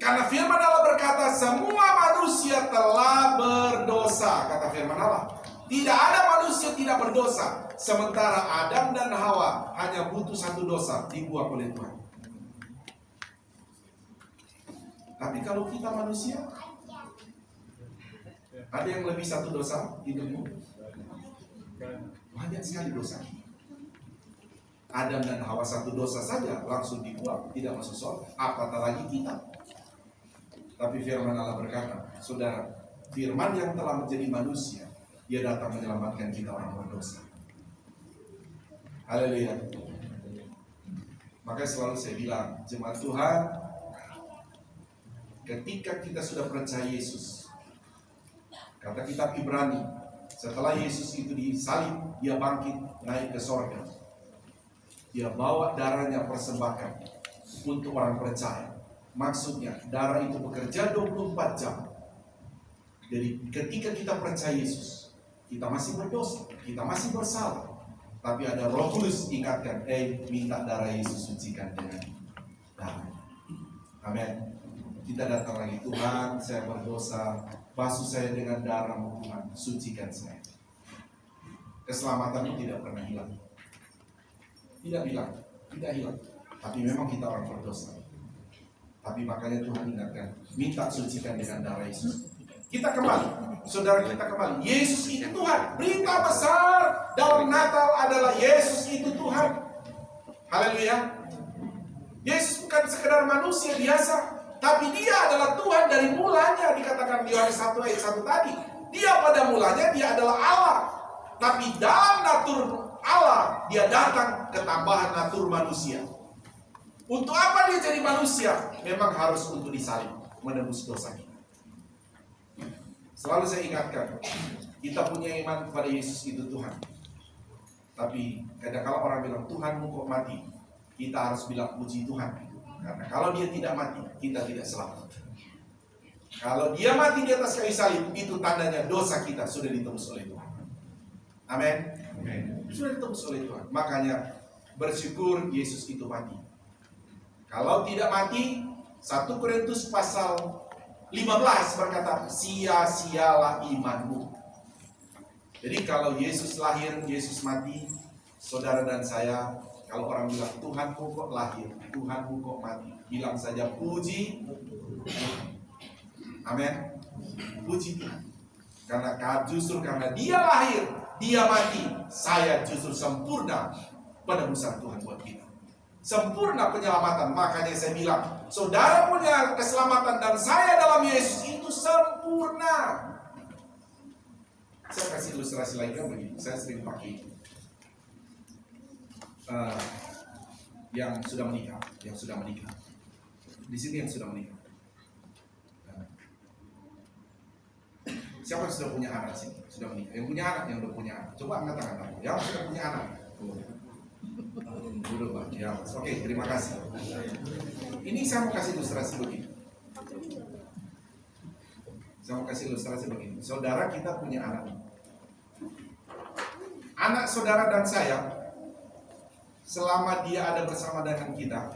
Speaker 3: Karena firman Allah berkata, semua manusia telah berdosa. Kata firman Allah, tidak ada manusia tidak berdosa. Sementara Adam dan Hawa hanya butuh 1 dosa, dibuang oleh Tuhan. Tapi kalau kita manusia, ada yang lebih 1 dosa hidupmu? Banyak sekali dosa. Adam dan Hawa 1 dosa saja langsung dibuang, tidak masuk surga. Apatah lagi kita. Tapi firman Allah berkata, saudara, firman yang telah menjadi manusia, dia datang menyelamatkan kita orang berdosa. Haleluya. Makanya selalu saya bilang, jemaat Tuhan, ketika kita sudah percaya Yesus, kata kitab Ibrani, setelah Yesus itu disalib, dia bangkit naik ke sorga. Dia bawa darahnya persembahkan untuk orang percaya. Maksudnya darah itu bekerja 24 jam. Jadi ketika kita percaya Yesus, kita masih berdosa, kita masih bersalah. Tapi ada Roh Kudus ingatkan, minta darah Yesus sucikan dengan darah. Amin. Kita datang lagi, Tuhan saya berdosa, basuh saya dengan darah-Mu Tuhan, sucikan saya. Keselamatanmu tidak pernah hilang. Tidak hilang. Tapi memang kita orang berdosa. Tapi makanya Tuhan ingatkan, minta sucikan dengan darah Yesus. Kita kembali, saudara kita kembali. Yesus itu Tuhan. Berita besar dalam Natal adalah Yesus itu Tuhan. Haleluya. Yesus bukan sekedar manusia biasa, tapi dia adalah Tuhan dari mulanya. Dikatakan di Yohanes 1 ayat 1 tadi. Dia pada mulanya dia adalah Allah. Tapi dalam natur Allah, dia datang ke tambahan natur manusia. Untuk apa dia jadi manusia? Memang harus untuk disalib, menebus dosa kita. Selalu saya ingatkan, kita punya iman kepada Yesus itu Tuhan. Tapi kadang kala orang bilang, Tuhanmu kok mati? Kita harus bilang puji Tuhan. Karena kalau dia tidak mati, kita tidak selamat. Kalau dia mati di atas kayu salib, itu tandanya dosa kita sudah ditebus oleh Tuhan. Amin. Sudah ditebus oleh Tuhan. Makanya bersyukur Yesus itu mati. Kalau tidak mati, 1 Korintus pasal 15 berkata, sia-sialah imanmu. Jadi kalau Yesus lahir, Yesus mati, saudara dan saya, kalau orang bilang, Tuhanmu kok lahir, Tuhanmu kok mati, bilang saja puji Tuhan. Amin. Puji Tuhan. Karena justru karena dia lahir, dia mati, saya justru sempurna penebusan Tuhan buat kita. Sempurna penyelamatan. Makanya saya bilang, saudara punya keselamatan dan saya dalam Yesus itu sempurna. Saya kasih ilustrasi lain kan begini. Saya sering pakai yang sudah menikah, Di sini yang sudah menikah. Siapa yang sudah punya anak sih? Sudah menikah. Yang punya anak, yang udah punya anak. Coba angkat tangan. Yang sudah punya anak. Dulu Pak. Ya, oke, terima kasih. Ini saya mau kasih ilustrasi begini. Saudara kita punya anak. Anak saudara dan saya, selama dia ada bersama dengan kita,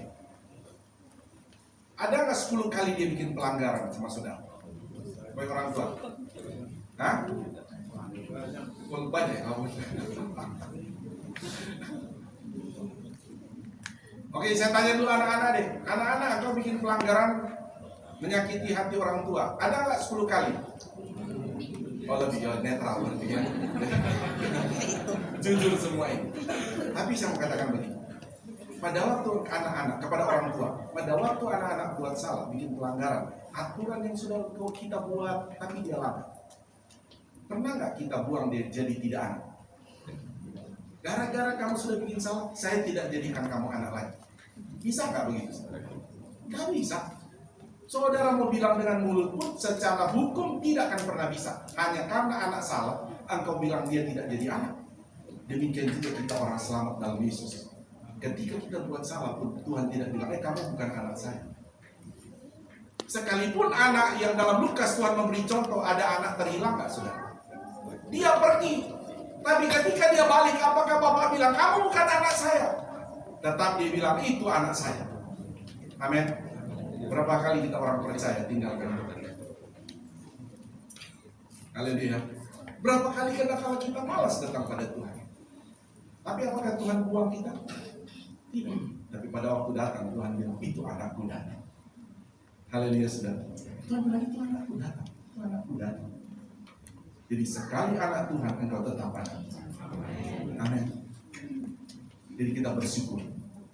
Speaker 3: ada nggak 10 kali dia bikin pelanggaran sama saudara? Baik orang tua. Hah? Banyak. Oke, saya tanya dulu anak-anak deh. Anak-anak, engkau bikin pelanggaran menyakiti hati orang tua, ada nggak 10 kali? Oh, lebih netral berarti ya. Jujur semua ini. Tapi saya mau katakan begini. Pada waktu anak-anak, kepada orang tua, pada waktu anak-anak buat salah, bikin pelanggaran, aturan yang sudah kita buat, tapi dia lambat. Pernah nggak kita buang dia jadi tidak anak? Gara-gara kamu sudah bikin salah, saya tidak jadikan kamu anak lagi. Bisa nggak begitu? Nggak bisa. Saudara mau bilang dengan mulut pun secara hukum tidak akan pernah bisa. Hanya karena anak salah, engkau bilang dia tidak jadi anak. Demikian juga kita orang selamat dalam Yesus. Ketika kita buat salah pun, Tuhan tidak bilang, kamu bukan anak saya. Sekalipun anak yang dalam Lukas Tuhan memberi contoh, ada anak terhilang nggak saudara? Dia pergi. Tapi ketika dia balik, apakah Bapak bilang, kamu bukan anak saya? Tetap dia bilang, itu anak saya. Amin. Berapa kali kita orang percaya tinggalkan Tuhan? Haleluya. Berapa kali kalau kita malas datang pada Tuhan? Tapi apakah Tuhan buang kita? Tidak. Tapi pada waktu datang, Tuhan bilang, itu anakku datang. Haleluya, saudara. Tuhan bilang, itu anakku datang. Itu anakku datang. Jadi sekali anak Tuhan, engkau tetap anak. Amin. Jadi kita bersyukur.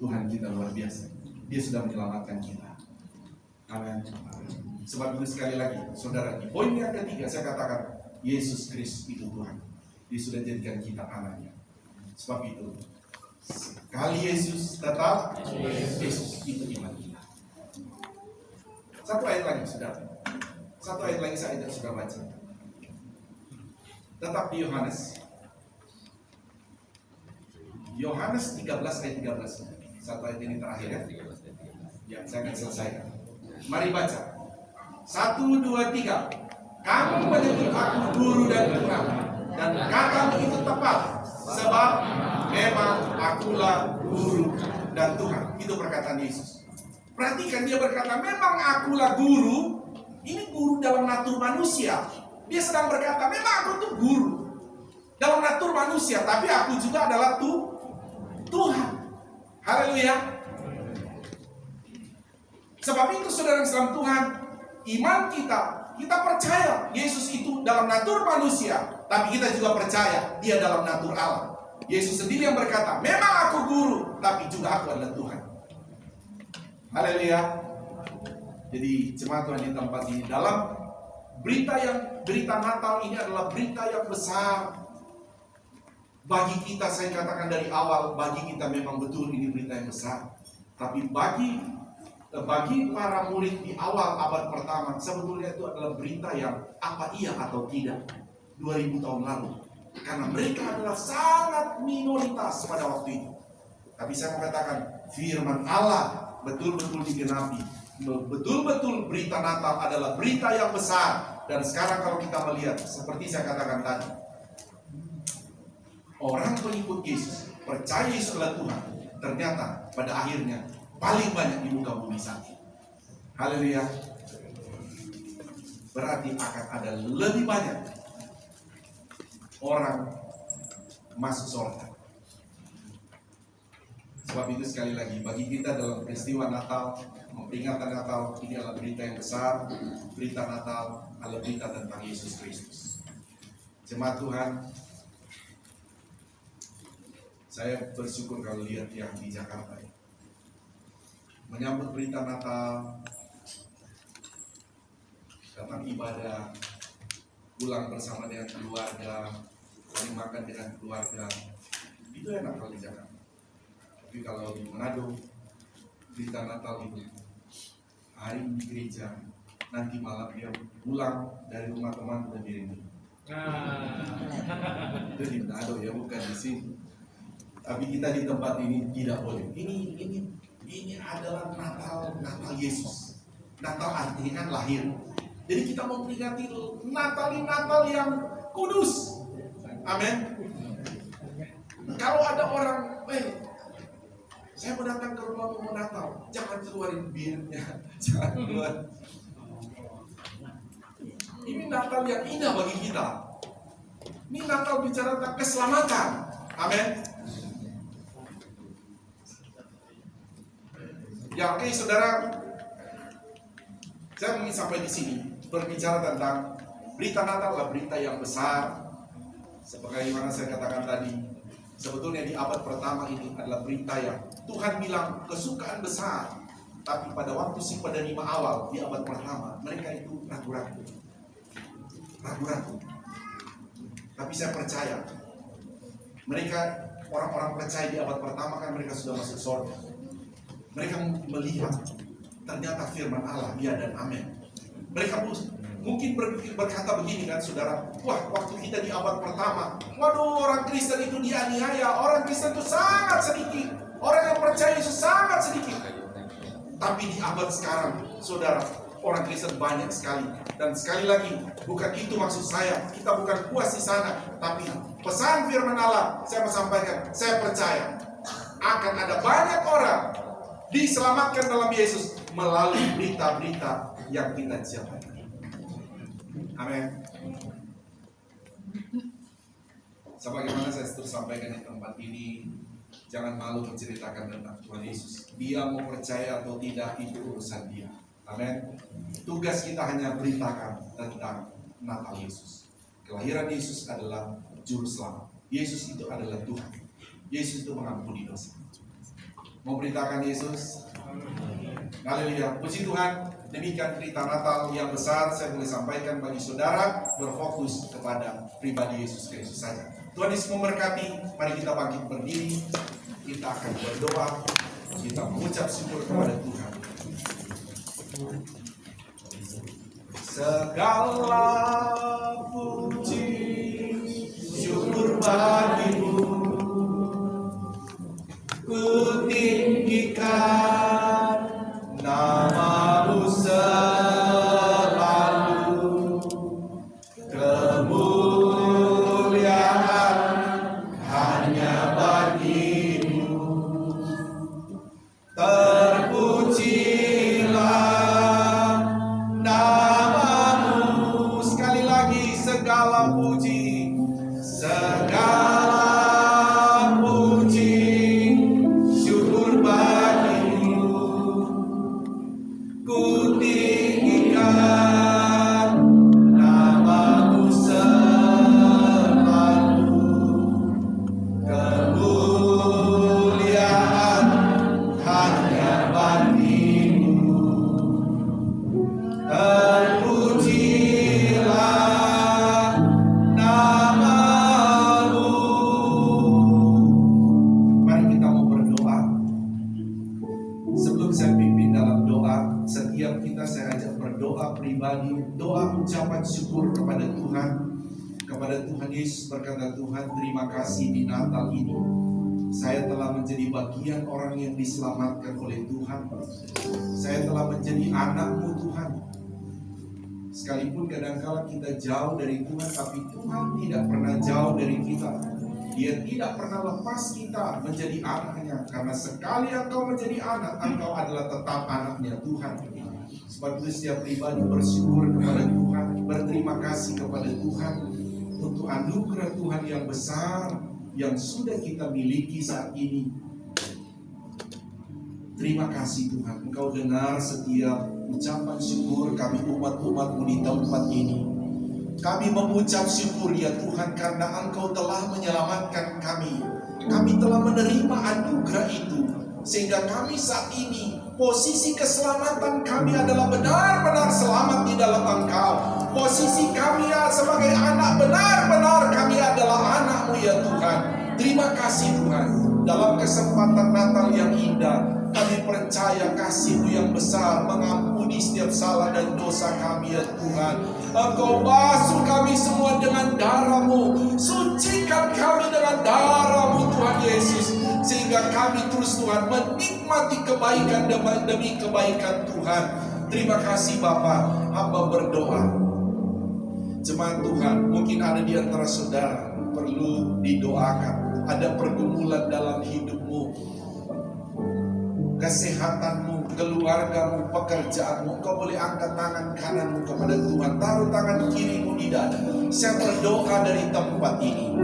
Speaker 3: Tuhan kita luar biasa. Dia sudah menyelamatkan kita. Amin. Sebab itu sekali lagi, saudara, di poin yang ketiga saya katakan, Yesus Kristus itu Tuhan. Dia sudah jadikan kita anaknya. Sebab itu, sekali Yesus tetap Yesus itu iman kita. Satu ayat lagi, saudara. Satu ayat lagi saya sudah baca. Tetap di Yohanes. Yohanes 13 ayat 13. Satu ayat ini terakhir ya. Ya, saya akan selesaikan. Mari baca. 1, 2, 3. Kamu menyebut aku guru dan Tuhan, dan katamu itu tepat, sebab memang akulah guru dan Tuhan. Itu perkataan Yesus. Perhatikan, dia berkata memang akulah guru. Ini guru dalam natur manusia. Dia sedang berkata memang aku tuh guru dalam natur manusia, tapi aku juga adalah Tuhan. Haleluya. Sebab itu saudara dalam Tuhan, iman kita percaya Yesus itu dalam natur manusia, tapi kita juga percaya dia dalam natur Allah. Yesus sendiri yang berkata, memang aku guru, tapi juga aku adalah Tuhan. Haleluya. Jadi jemaat Tuhan di tempat ini, dalam berita Natal ini adalah berita yang besar. Bagi kita, saya katakan dari awal, bagi kita memang betul ini berita yang besar. Tapi bagi para murid di awal abad pertama, sebetulnya itu adalah berita yang apa iya atau tidak 2000 tahun lalu. Karena mereka adalah sangat minoritas pada waktu itu. Tapi saya mengatakan firman Allah betul-betul digenapi. Betul-betul berita Natal adalah berita yang besar. Dan sekarang kalau kita melihat, seperti saya katakan tadi, orang pengikut Yesus percaya Yesus adalah Tuhan, ternyata pada akhirnya paling banyak di muka bumi saat ini. Haleluya. Berarti akan ada lebih banyak orang masuk surga. Sebab itu sekali lagi, bagi kita dalam peristiwa Natal, memperingatan Natal, ini adalah berita yang besar. Berita Natal adalah berita tentang Yesus Kristus. Jemaat Tuhan, saya bersyukur kalau lihat yang di Jakarta ya. Menyambut berita Natal, datang ibadah, pulang bersama dengan keluarga, saling makan dengan keluarga, itu enak kalau di Jakarta. Tapi kalau di Manado, berita Natal itu hari di gereja, nanti malam dia pulang dari rumah teman dan diri. Itu di Manado ya, bukan di sini. Tapi kita di tempat ini tidak boleh. Ini adalah Natal Yesus. Natal artinya kan lahir. Jadi kita memperingati Natal yang kudus. Amin. Kalau ada orang, saya mau datang ke rumahmu mau Natal, jangan keluarin birnya, jangan keluar. Ini Natal yang indah bagi kita. Ini Natal bicara tentang keselamatan. Amin. Ya oke, saudara, saya ingin sampai di sini berbicara tentang berita Natal adalah berita yang besar. Sebagaimana saya katakan tadi, sebetulnya di abad pertama ini adalah berita yang Tuhan bilang kesukaan besar. Tapi pada waktu si penerima awal di abad pertama, mereka itu ragu-ragu. Tapi saya percaya, mereka orang-orang percaya di abad pertama kan mereka sudah masuk surga. Mereka melihat ternyata firman Allah ya dan amin. Mereka mungkin berkata begini kan saudara, wah waktu kita di abad pertama, waduh orang Kristen itu dianiaya, orang Kristen itu sangat sedikit, orang yang percaya itu sangat sedikit. Tapi di abad sekarang saudara, orang Kristen banyak sekali. Dan sekali lagi, bukan itu maksud saya, kita bukan puas di sana, tapi pesan firman Allah saya mau sampaikan, saya percaya akan ada banyak orang diselamatkan dalam Yesus melalui berita-berita yang kita siapkan. Amin. Sebagaimana saya terus sampaikan di tempat ini, jangan malu menceritakan tentang Tuhan Yesus. Dia mau percaya atau tidak itu urusan dia. Amin. Tugas kita hanya beritakan tentang Natal Yesus. Kelahiran Yesus adalah juru selamat. Yesus itu adalah Tuhan. Yesus itu mengampuni dosa. Mau beritakan Yesus? Haleluya. Puji Tuhan. Demikian cerita Natal yang besar saya boleh sampaikan bagi saudara, berfokus kepada pribadi Yesus Kristus saja. Tuhan Yesus memberkati. Mari kita bangkit berdiri. Kita akan berdoa. Kita mengucap syukur kepada Tuhan. Segala puji syukur bagimu, ku tinggikan namamu selalu, kemuliaan hanya bagimu, terpujilah namamu. Sekali lagi segala puji, segala tinggikan, nama-Mu selalu. Kemuliaan hanya bagi-Mu. Terpujilah nama-Mu. Mari kita mau berdoa. Sebelum saya pimpin dalam doa, setiap kita saya ajak berdoa pribadi, doa ucapan syukur kepada Tuhan. Kepada Tuhan Yesus, berkata Tuhan, terima kasih di Natal ini saya telah menjadi bagian orang yang diselamatkan oleh Tuhan. Saya telah menjadi anak-Mu Tuhan. Sekalipun kadangkala kita jauh dari Tuhan, tapi Tuhan tidak pernah jauh dari kita. Dia tidak pernah lepas kita menjadi anaknya. Karena sekali engkau menjadi anak, engkau adalah tetap anaknya Tuhan. Sebab itu setiap pribadi bersyukur kepada Tuhan, berterima kasih kepada Tuhan untuk anugerah Tuhan yang besar yang sudah kita miliki saat ini. Terima kasih Tuhan, Engkau dengar setiap ucapan syukur kami umat-umat-Mu di tempat ini. Kami mengucap syukur ya Tuhan karena Engkau telah menyelamatkan kami. Kami telah menerima anugerah itu, sehingga kami saat ini posisi keselamatan kami adalah benar-benar selamat di dalam Engkau. Posisi kami sebagai anak, benar-benar kami adalah anak-Mu ya Tuhan. Terima kasih Tuhan. Dalam kesempatan Natal yang indah, kami percaya kasih-Mu yang besar mengampuni setiap salah dan dosa kami ya Tuhan. Engkau basuh kami semua dengan darah-Mu, sucikan kami dengan darah-Mu Tuhan Yesus, sehingga kami terus Tuhan menikmati kebaikan demi kebaikan Tuhan. Terima kasih Bapa. Hamba berdoa, jemaat Tuhan, mungkin ada di antara saudara perlu didoakan, ada pergumulan dalam hidupmu, kesehatanmu, keluargamu, pekerjaanmu. Kau boleh angkat tangan kananmu kepada Tuhan, taruh tangan kirimu di dada. Saya berdoa dari tempat ini.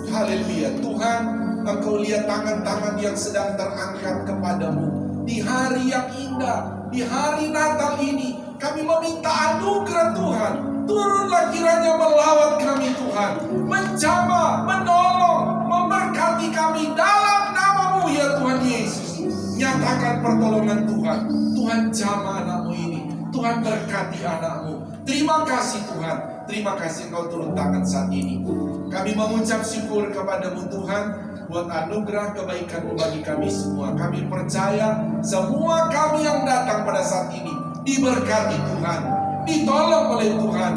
Speaker 3: Haleluya. Tuhan, Engkau lihat tangan-tangan yang sedang terangkat kepadamu di hari yang indah, di hari Natal ini. Kami meminta anugerah Tuhan, turunlah kiranya melawat kami Tuhan, menjamah, menolong, memberkati kami dalam nama-Mu ya Tuhan Yesus. Nyatakan pertolongan Tuhan. Tuhan jamah anak-Mu ini, Tuhan berkati anak-Mu. Terima kasih Tuhan. Terima kasih Engkau turun tangan saat ini. Kami mengucap syukur kepada-Mu Tuhan buat anugerah kebaikan-Mu bagi kami semua. Kami percaya semua kami yang datang pada saat ini diberkati Tuhan, ditolong oleh Tuhan,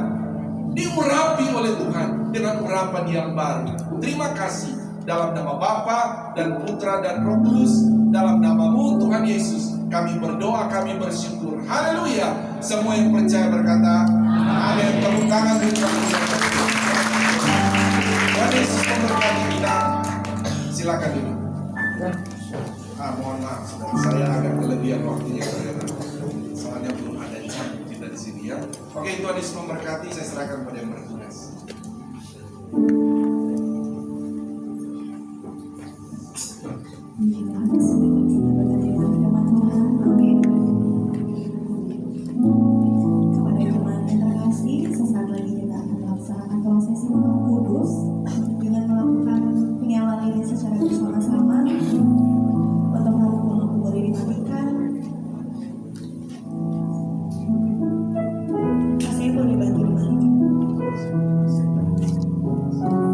Speaker 3: diurapi oleh Tuhan dengan urapan yang baru. Terima kasih dalam nama Bapa dan Putra dan Roh Kudus, dalam nama-Mu Tuhan Yesus kami berdoa, kami bersyukur. Haleluya. Semua yang percaya berkata amin. Tepuk tangan untuk kami. Tuhan Yesus memberkati kita. Silakan duduk. Mohon maaf, saudara. Saya agak kelebihan waktunya, saudara. Soalnya belum ada jam kita di sini ya. Oke, Tuhan Yesus memberkati. Saya serahkan pada yang bertugas.
Speaker 1: Kepada jemaat yang terkasih, sesaat lagi kita akan melaksanakan prosesi Maha Kudus dengan melakukan penyalaan ini secara bersama-sama. Untuk lampu boleh dimatikan. Saya boleh bantu dimatikan.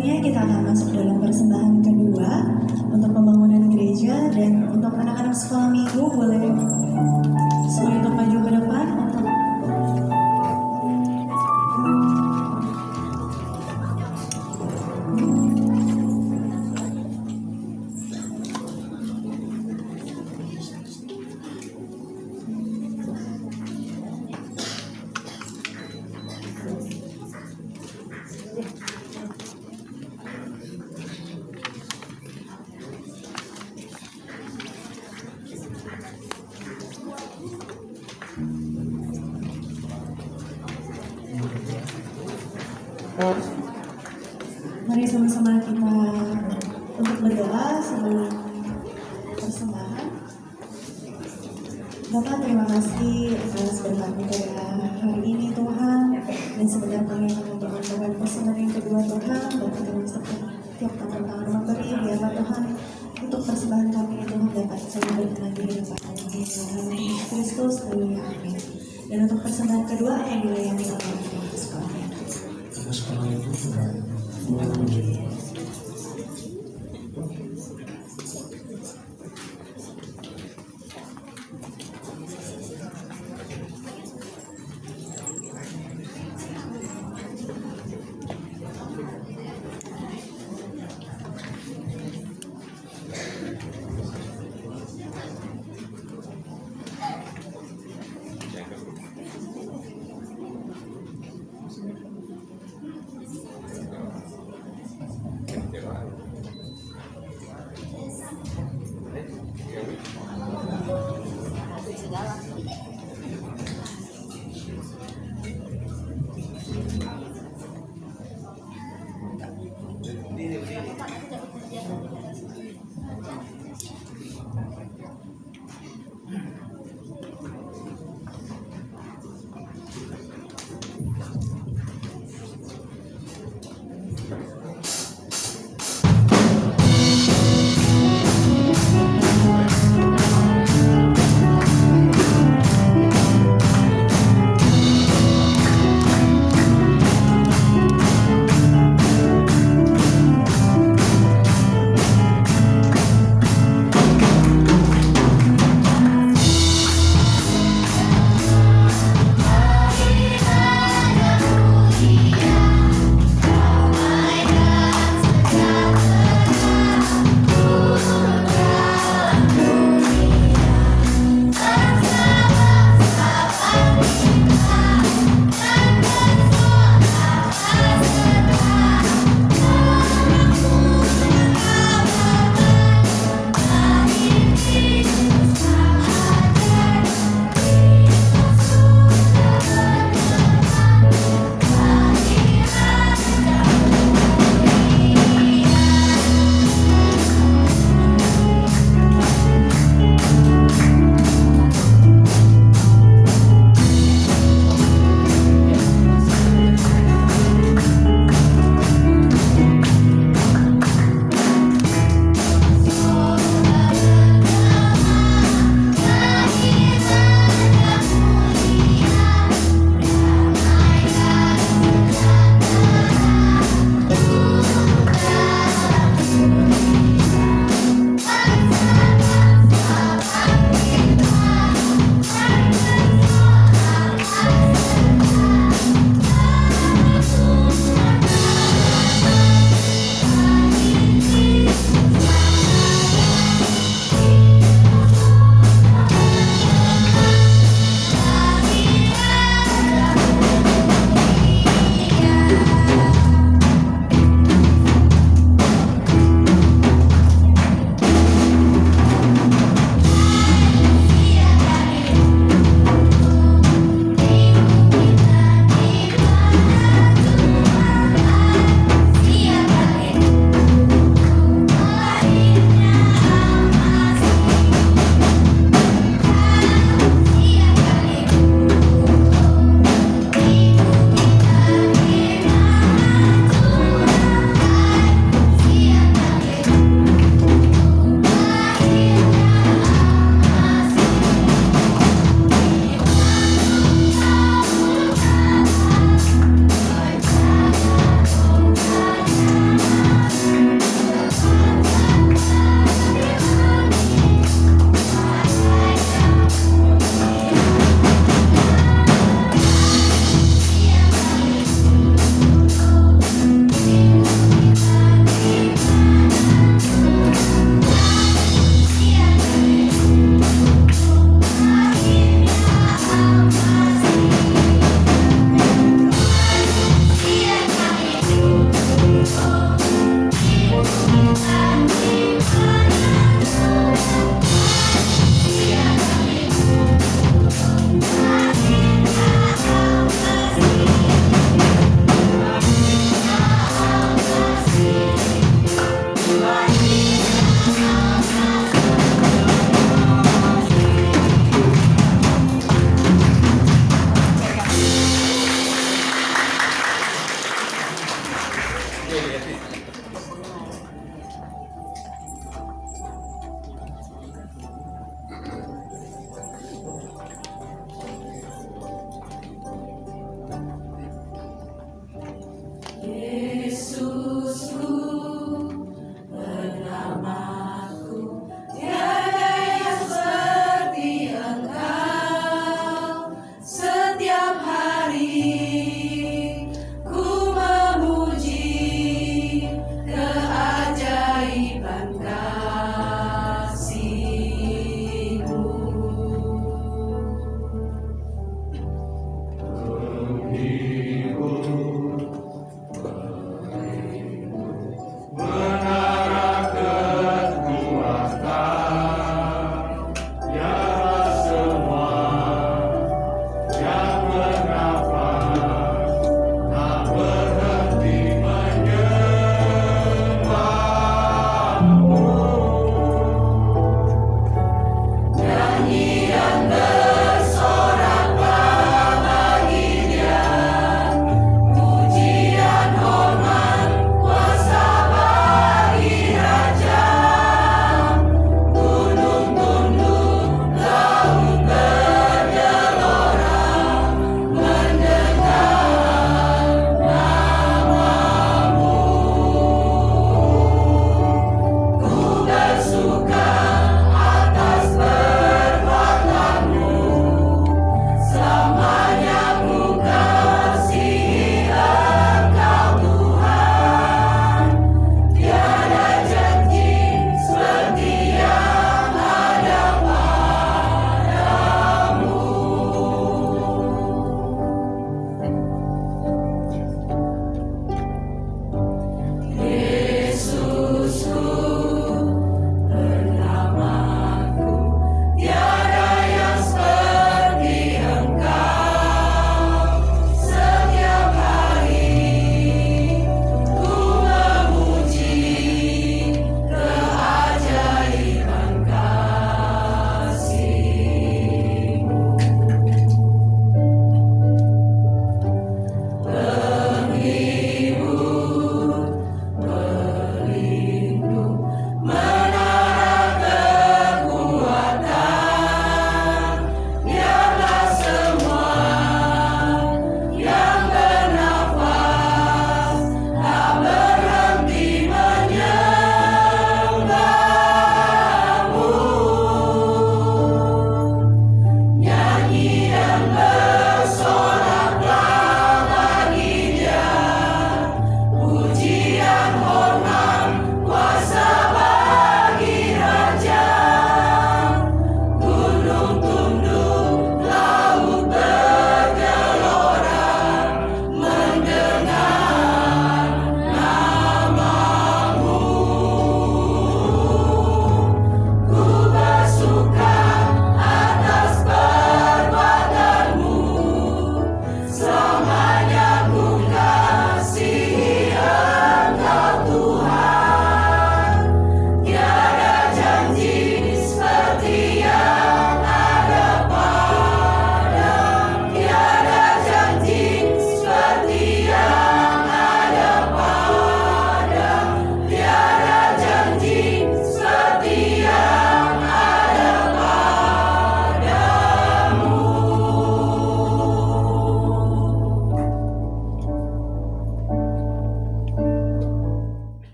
Speaker 1: Selanjutnya kita akan masuk dalam persembahan kedua untuk pembangunan gereja, dan untuk anak-anak sekolah minggu boleh semuanya untuk maju ke depan untuk mari sama-sama kita untuk berdoa sebelum persembahan. Bapak, terima kasih atas berkatmu pada hari ini Tuhan, dan sebentar kami akan memperkenalkan persembahan yang kedua Tuhan. Bapak kami setiap tangan memberi, biarlah Tuhan untuk persembahan kami itu dapat selalu berkenan di hadapan Tuhan Yesus Kristus. Haleluya, amin. Dan untuk persembahan kedua akan dilayani oleh Bapak sekolah.
Speaker 2: Terus kalau itu sudah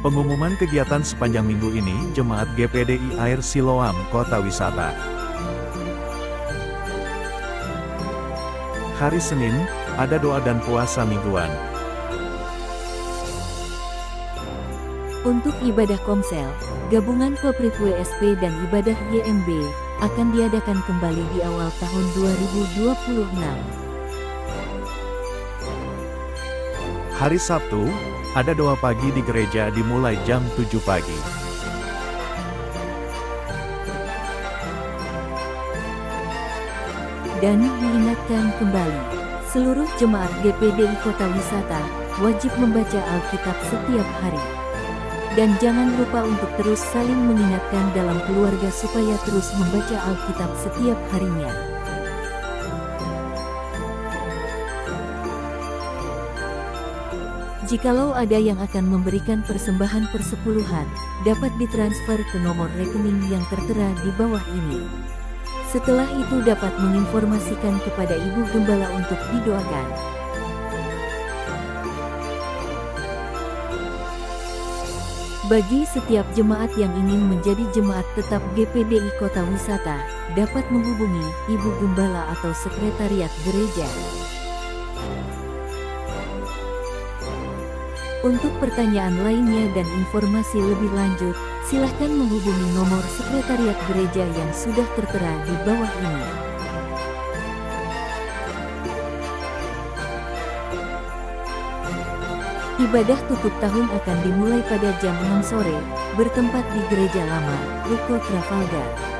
Speaker 4: Pengumuman kegiatan sepanjang minggu ini, Jemaat GPDI Air Siloam, Kota Wisata. Hari Senin, ada doa dan puasa mingguan.
Speaker 5: Untuk ibadah Komsel, gabungan Poprif WSP dan ibadah YMB akan diadakan kembali di awal tahun 2026.
Speaker 4: Hari Sabtu, ada doa pagi di gereja dimulai jam 7 pagi.
Speaker 5: Dan diingatkan kembali, seluruh jemaat GPDI Kota Wisata wajib membaca Alkitab setiap hari. Dan jangan lupa untuk terus saling mengingatkan dalam keluarga supaya terus membaca Alkitab setiap harinya. Jikalau ada yang akan memberikan persembahan persepuluhan, dapat ditransfer ke nomor rekening yang tertera di bawah ini. Setelah itu dapat menginformasikan kepada Ibu Gembala untuk didoakan. Bagi setiap jemaat yang ingin menjadi jemaat tetap GPDI Kota Wisata, dapat menghubungi Ibu Gembala atau Sekretariat Gereja. Untuk pertanyaan lainnya dan informasi lebih lanjut, silahkan menghubungi nomor Sekretariat Gereja yang sudah tertera di bawah ini. Ibadah tutup tahun akan dimulai pada jam 6 sore, bertempat di Gereja Lama, Ruko Trafalgar.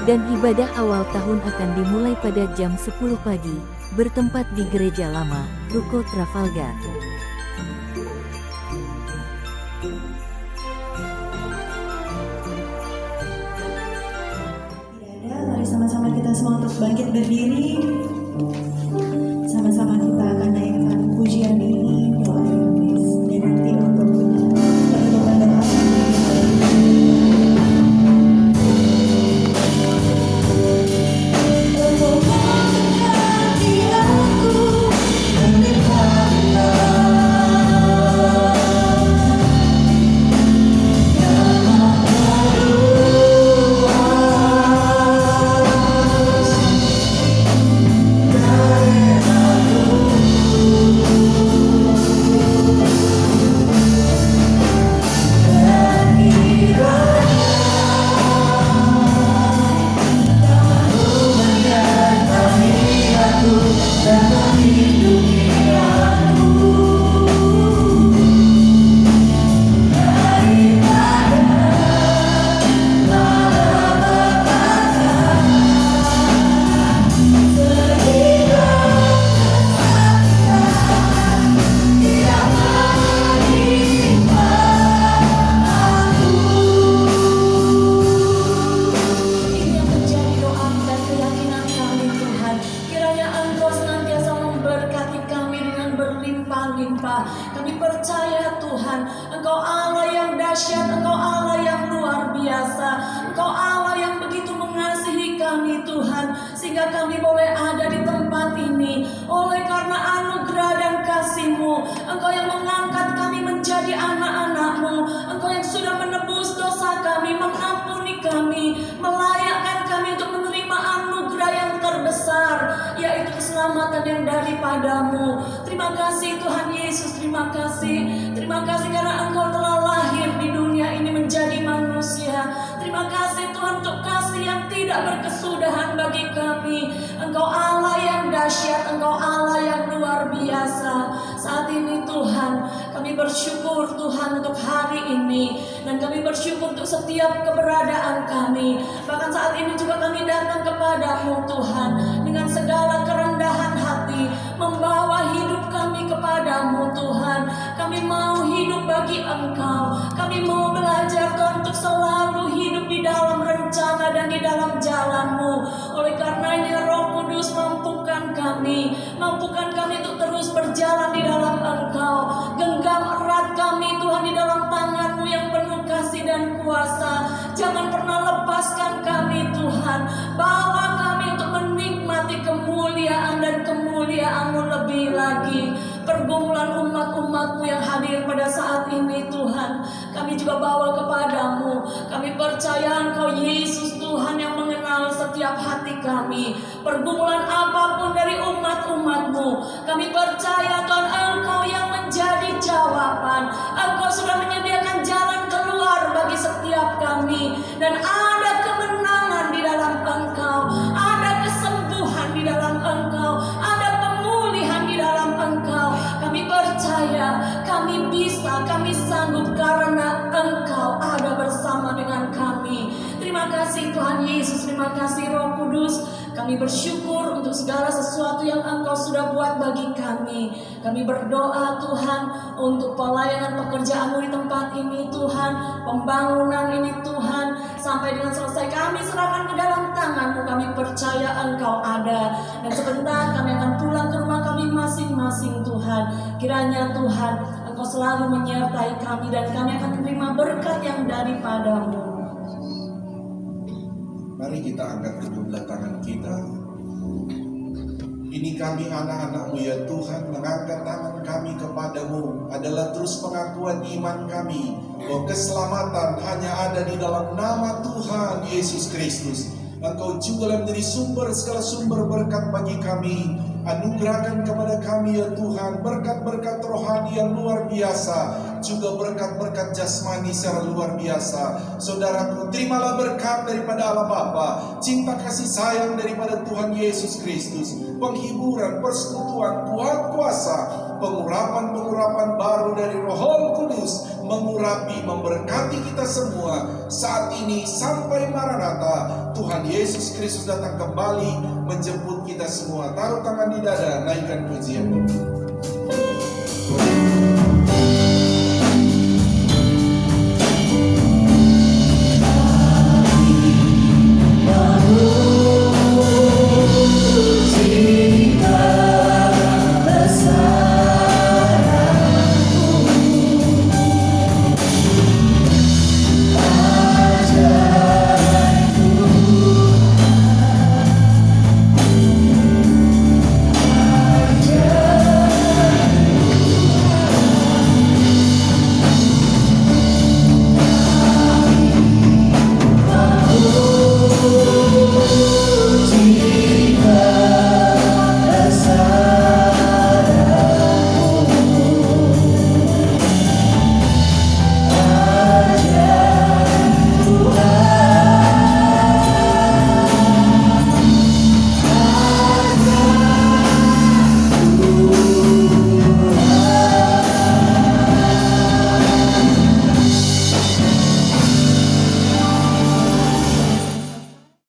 Speaker 5: Dan ibadah awal tahun akan dimulai pada jam 10 pagi, bertempat di Gereja Lama, Ruko Trafalgar.
Speaker 1: Mari sama-sama kita semua untuk bangkit berdiri. Sama-sama kita akan naikkan pujian ini, doa Yohanes, dan nanti untuk penutupan doa Kami percaya Tuhan, Engkau Allah yang dahsyat, Engkau Allah yang luar biasa, Engkau Allah yang begitu mengasihi kami Tuhan, sehingga kami boleh ada di tempat ini. Oleh karena anugerah dan kasih-Mu, Engkau yang mengangkat kami menjadi anak-anak-Mu, Engkau yang sudah menebus dosa kami, mengampuni kami, melayakkan kami untuk menerima anugerah yang terbesar, yaitu keselamatan yang daripada-Mu. Terima kasih Tuhan Yesus, terima kasih karena Engkau telah lahir di dunia ini menjadi manusia. Terima kasih Tuhan untuk kasih yang tidak berkesudahan bagi kami. Engkau Allah yang dahsyat, Engkau Allah yang luar biasa. Saat ini Tuhan, kami bersyukur Tuhan untuk hari ini, dan kami bersyukur untuk setiap keberadaan kami. Bahkan saat ini juga kami datang kepadamu Tuhan, dengan segala kerendahan hati, membawa hidup kami kepadamu Tuhan. Kami mau hidup bagi Engkau, kami mau belajar Tuhan untuk selalu hidup di dalam rencana dan di dalam jalan-Mu. Oleh karenanya Roh Kudus, mampukan kami untuk terus berjalan di dalam Engkau. Genggam erat kami Tuhan di dalam tangan-Mu yang penuh kasih dan kuasa. Jangan pernah lepaskan kami Tuhan, bawa kami untuk menikmati kemuliaan dan penyediaan-Mu lebih lagi. Pergumulan umat-umat-Mu yang hadir pada saat ini Tuhan, kami juga bawa kepadamu. Kami percaya Engkau Yesus Tuhan yang mengenal setiap hati kami. Pergumulan apapun dari umat-umat-Mu, kami percaya Tuhan Engkau yang menjadi jawaban. Engkau sudah menyediakan jalan keluar bagi setiap kami. Dan ada kemenangan di dalam Engkau, ada kesembuhan di dalam Engkau, ada pemulihan di dalam Engkau. Kami percaya, kami bisa, kami sanggup karena Engkau ada bersama dengan kami. Terima kasih Tuhan Yesus, terima kasih Roh Kudus. Kami bersyukur untuk segala sesuatu yang Engkau sudah buat bagi kami. Kami berdoa Tuhan untuk pelayanan pekerjaan-Mu di tempat ini Tuhan, pembangunan ini Tuhan, sampai dengan selesai kami serahkan ke dalam tangan-Mu. Kami percaya Engkau ada, dan sebentar kami akan pulang ke rumah kami masing-masing Tuhan. Kiranya Tuhan Engkau selalu menyertai kami, dan kami akan menerima berkat yang daripada-Mu.
Speaker 3: Mari kita angkat kedua tangan kita. Ini kami anak-anak-Mu ya Tuhan, mengangkat tangan kami kepadamu adalah terus pengakuan iman kami bahwa keselamatan hanya ada di dalam nama Tuhan Yesus Kristus. Engkau juga menjadi segala sumber berkat bagi kami. Anugerahkan kepada kami ya Tuhan berkat-berkat rohani yang luar biasa, juga berkat-berkat jasmani secara luar biasa. Saudaraku, terimalah berkat daripada Allah Bapa, cinta kasih sayang daripada Tuhan Yesus Kristus, penghiburan, persekutuan, kuasa, pengurapan baru dari Roh Kudus mengurapi, memberkati kita semua saat ini sampai Maranatha. Tuhan Yesus Kristus datang kembali menjemput kita semua. Taruh tangan di dada, naikkan pujian.